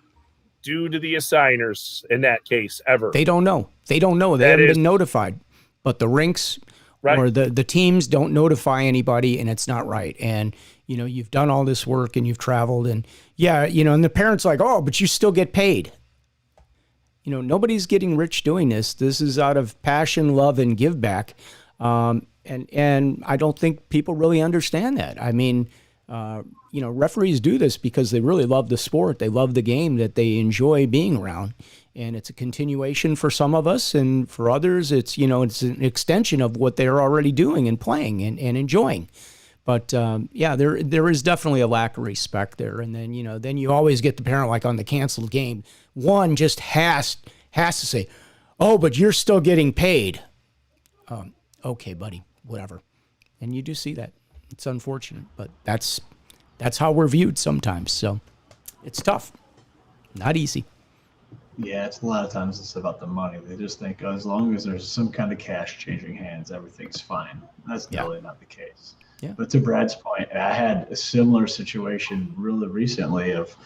due to the assigners in that case ever. They don't know. They haven't been notified. But the rinks or the teams don't notify anybody, and it's not right. And, you've done all this work and you've traveled, and and the parents like, oh, but you still get paid. Nobody's getting rich doing this. This is out of passion, love, and give back. And I don't think people really understand that. I mean, referees do this because they really love the sport. They love the game that they enjoy being around. And it's a continuation for some of us, and for others, it's an extension of what they're already doing and playing and enjoying. But there is definitely a lack of respect there. And then, then you always get the parent, like on the canceled game, one just has to say, oh, but you're still getting paid. Okay, buddy, whatever. And you do see that. It's unfortunate, but that's how we're viewed sometimes. So it's tough, not easy. Yeah, it's a lot of times it's about the money. They just think as long as there's some kind of cash changing hands, everything's fine. That's really not the case. Yeah. But to Brad's point, I had a similar situation really recently of,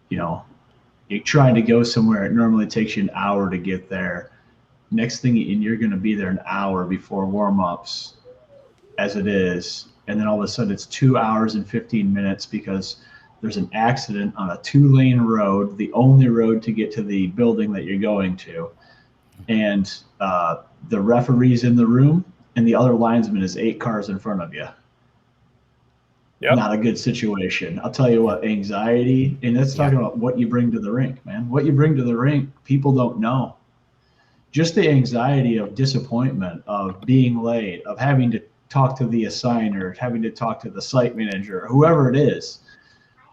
you're trying to go somewhere. It normally takes you an hour to get there. Next thing, and you're going to be there an hour before warm-ups as it is. And then all of a sudden it's 2 hours and 15 minutes because there's an accident on a 2-lane road, the only road to get to the building that you're going to. And the referee's in the room, and the other linesman is 8 cars in front of you. Yep. Not a good situation. I'll tell you what, anxiety, and that's talking about what you bring to the rink, man. What you bring to the rink, people don't know. Just the anxiety of disappointment, of being late, of having to talk to the assigner, having to talk to the site manager, whoever it is,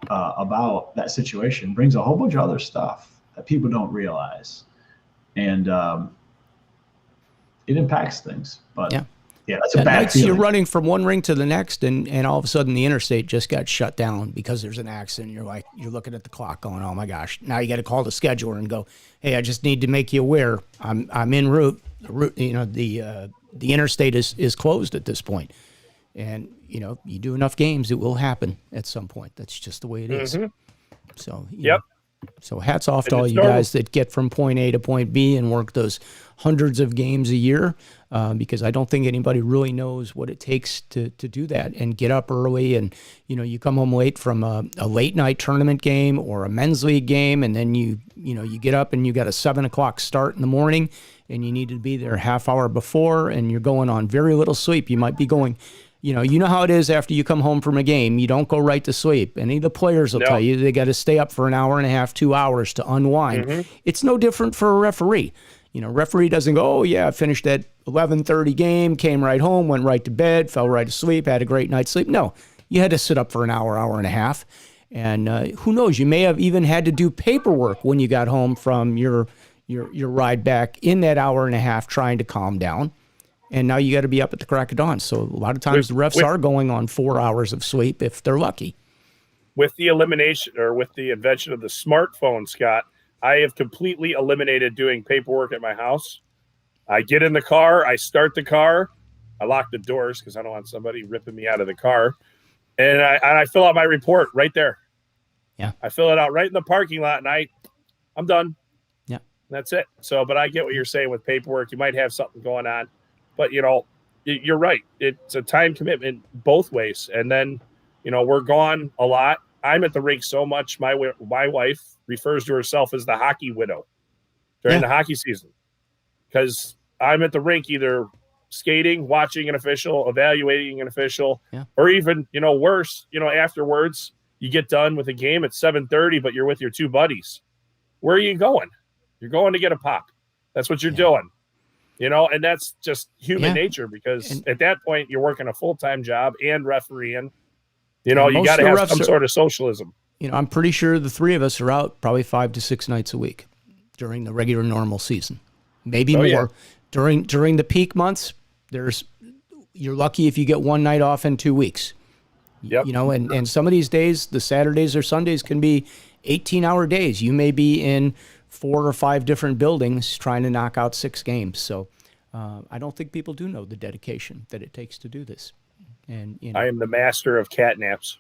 about that situation brings a whole bunch of other stuff that people don't realize. And it impacts things. But that's a bad feeling. You're running from one rink to the next, and all of a sudden the interstate just got shut down because there's an accident. You're looking at the clock going, oh my gosh. Now you got to call the scheduler and go, hey, I just need to make you aware I'm en route. The interstate is closed at this point. And, you do enough games, it will happen at some point. That's just the way it is. Mm-hmm. So, so hats off to all you guys that get from point A to point B and work those hundreds of games a year, because I don't think anybody really knows what it takes to do that and get up early. And, you come home late from a late night tournament game or a men's league game, and then you get up and you got a 7 o'clock start in the morning, and you need to be there a half hour before, and you're going on very little sleep. You might be going, you know how it is after you come home from a game. You don't go right to sleep. Any of the players will tell you they got to stay up for an hour and a half, 2 hours to unwind. Mm-hmm. It's no different for a referee. Referee doesn't go, oh, yeah, I finished that 11:30 game, came right home, went right to bed, fell right asleep, had a great night's sleep. No, you had to sit up for an hour, hour and a half. And who knows, you may have even had to do paperwork when you got home from your ride back in that hour and a half trying to calm down. And now you got to be up at the crack of dawn. So a lot of times the refs are going on 4 hours of sleep if they're lucky. With the elimination or with the invention of the smartphone, Scott, I have completely eliminated doing paperwork at my house. I get in the car, I start the car, I lock the doors because I don't want somebody ripping me out of the car, and I fill out my report right there. Yeah, I fill it out right in the parking lot, and I'm done. Yeah, that's it. So, but I get what you're saying with paperwork. You might have something going on. But, you're right. It's a time commitment both ways. And then, we're gone a lot. I'm at the rink so much. My wife refers to herself as the hockey widow during the hockey season because I'm at the rink either skating, watching an official, evaluating an official, or even, worse, afterwards, you get done with a game at 7:30, but you're with your 2 buddies. Where are you going? You're going to get a pop. That's what you're doing. And that's just human nature because at that point you're working a full-time job and refereeing. You got to have some sort of socialism. I'm pretty sure the 3 of us are out probably 5 to 6 nights a week during the regular normal season, maybe more. Yeah. During the peak months, you're lucky if you get 1 night off in 2 weeks. Yep. And some of these days, the Saturdays or Sundays can be 18-hour days. You may be in 4 or 5 different buildings trying to knock out 6 games. So I don't think people do know the dedication that it takes to do this. And you know, I am the master of catnaps.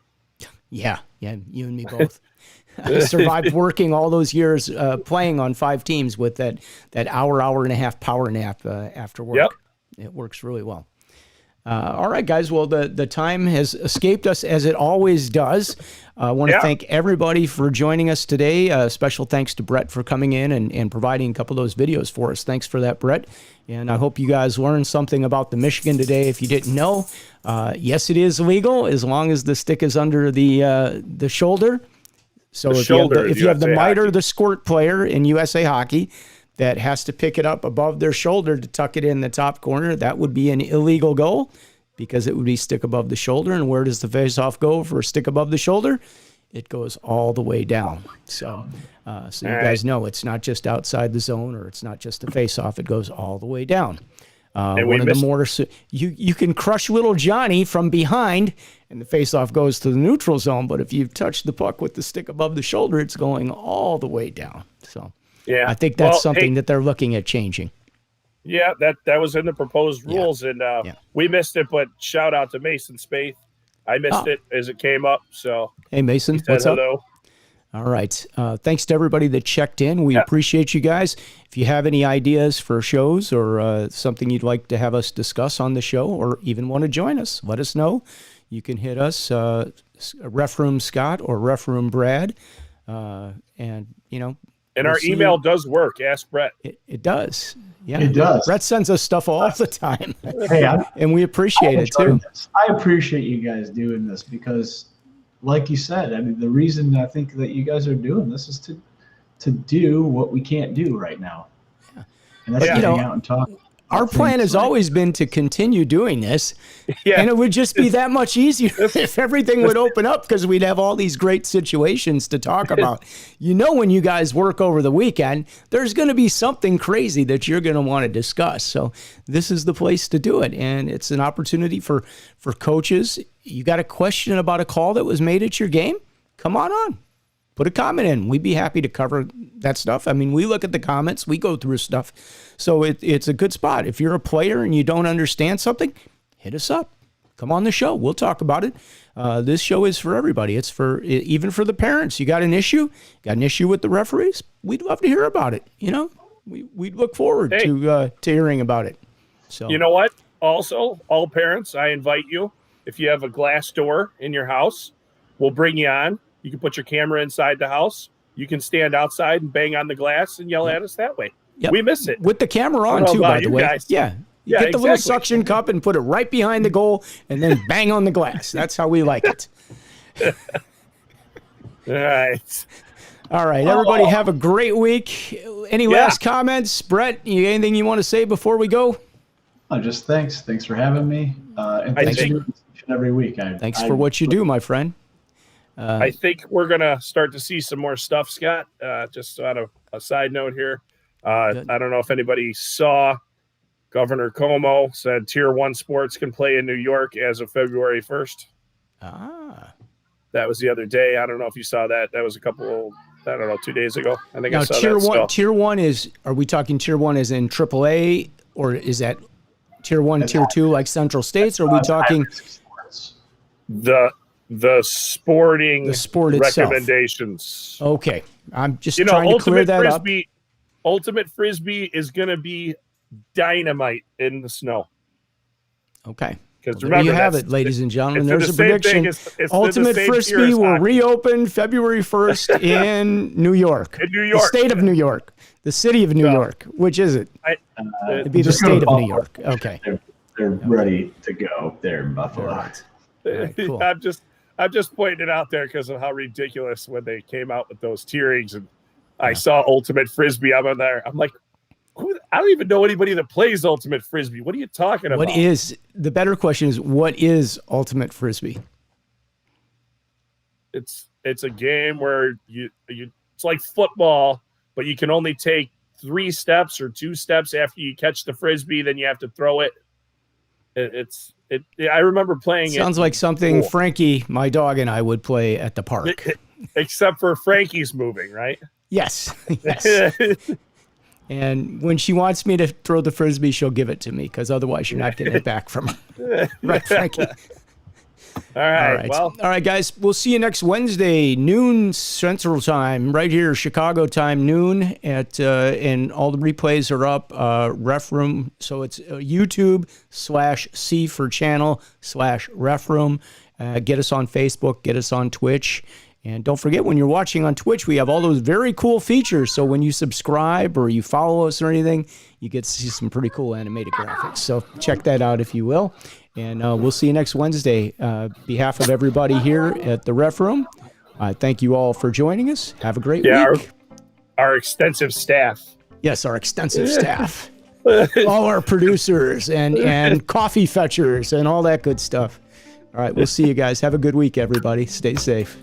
yeah, you and me both. I survived working all those years playing on 5 teams with that hour and a half power nap after work. Yep. It works really well. All right, guys. Well, the time has escaped us as it always does. I want to thank everybody for joining us today. Special thanks to Brett for coming in and providing a couple of those videos for us. Thanks for that, Brett. And I hope you guys learned something about the Michigan today. If you didn't know, yes, it is legal as long as the stick is under the shoulder. So if you have the miter, the squirt player in USA Hockey that has to pick it up above their shoulder to tuck it in the top corner, that would be an illegal goal because it would be stick above the shoulder. And where does the faceoff go for a stick above the shoulder? It goes all the way down. So you guys know it's not just outside the zone or it's not just a faceoff. It goes all the way down. One of the mortar, you can crush little Johnny from behind and the faceoff goes to the neutral zone. But if you touch the puck with the stick above the shoulder, it's going all the way down. So yeah, I think that's something that they're looking at changing. Yeah, that was in the proposed rules, and we missed it. But shout out to Mason Spaeth. I missed it as it came up. So hey, Mason, what's up? All right. Thanks to everybody that checked in. We appreciate you guys. If you have any ideas for shows or something you'd like to have us discuss on the show or even want to join us, let us know. You can hit us, Ref Room Scott or Ref Room Brad. And, you know. And our email does work. Ask Brett. It does. Yeah, it does. Brett sends us stuff all the time. Hey, and we appreciate it too. I appreciate you guys doing this because, like you said, I mean, the reason I think that you guys are doing this is to do what we can't do right now. Yeah. And that's hang out and talk. Our plan has always been to continue doing this, and it would just be that much easier if everything would open up because we'd have all these great situations to talk about. You know, when you guys work over the weekend, there's going to be something crazy that you're going to want to discuss. So this is the place to do it, and it's an opportunity for coaches. You got a question about a call that was made at your game? Come on. Put a comment in. We'd be happy to cover that stuff. I mean, we look at the comments. We go through stuff. So it's a good spot. If you're a player and you don't understand something, hit us up. Come on the show. We'll talk about it. This show is for everybody. It's even for the parents. You got an issue? Got an issue with the referees? We'd love to hear about it. You know, we'd look forward to hearing about it. So you know what? Also, all parents, I invite you. If you have a glass door in your house, we'll bring you on. You can put your camera inside the house. You can stand outside and bang on the glass and yell at us that way. Yep. We miss it. With the camera on, too, by the way. Guys. Yeah. Get the little suction cup and put it right behind the goal and then bang on the glass. That's how we like it. All right. All right. Everybody have a great week. Any last comments? Brett, anything you want to say before we go? Just thanks. Thanks for having me. And thanks for doing this every week. Thanks for what you do, my friend. I think we're going to start to see some more stuff, Scott. Just on a side note here. I don't know if anybody saw Governor Cuomo said Tier 1 sports can play in New York as of February 1st. That was the other day. I don't know if you saw that. That was 2 days ago. I think I saw that. Tier 1 is, are we talking Tier 1 is in AAA or is that Tier 1, Tier 2 like Central States? Or are we talking the sporting recommendations? Itself. Okay. I'm just trying to clear that up. Ultimate Frisbee is going to be dynamite in the snow. Okay. Because remember, you have it, ladies and gentlemen. There's a prediction. Ultimate Frisbee will reopen February 1st in New York. In New York. The state of New York. The city of New York. Which is it? It'd be the state of New York. Okay. They're ready to go there in Buffalo. Right, cool. I'm just pointing it out there because of how ridiculous when they came out with those tierings and I saw Ultimate Frisbee. I'm on there. I'm like, I don't even know anybody that plays Ultimate Frisbee. What are you talking about? The better question is, what is Ultimate Frisbee? It's a game where it's like football, but you can only take 3 steps or 2 steps after you catch the Frisbee. Then you have to throw it. I remember playing it. Sounds like something Frankie, my dog, and I would play at the park. Except for Frankie's moving, right? Yes. Yes. And when she wants me to throw the Frisbee, she'll give it to me because otherwise you're not getting it back from her. Right, Frankie? All right. Well, all right, guys. We'll see you next Wednesday, noon Central Time, right here, Chicago time, noon. And all the replays are up. Ref Room. So it's YouTube/C for channel/Ref Room. Get us on Facebook. Get us on Twitch. And don't forget, when you're watching on Twitch, we have all those very cool features. So when you subscribe or you follow us or anything, you get to see some pretty cool animated graphics. So check that out if you will. And we'll see you next Wednesday. Behalf of everybody here at the Ref Room, thank you all for joining us. Have a great week. Our extensive staff. Yes, our extensive staff. All our producers and coffee fetchers and all that good stuff. All right, we'll see you guys. Have a good week, everybody. Stay safe.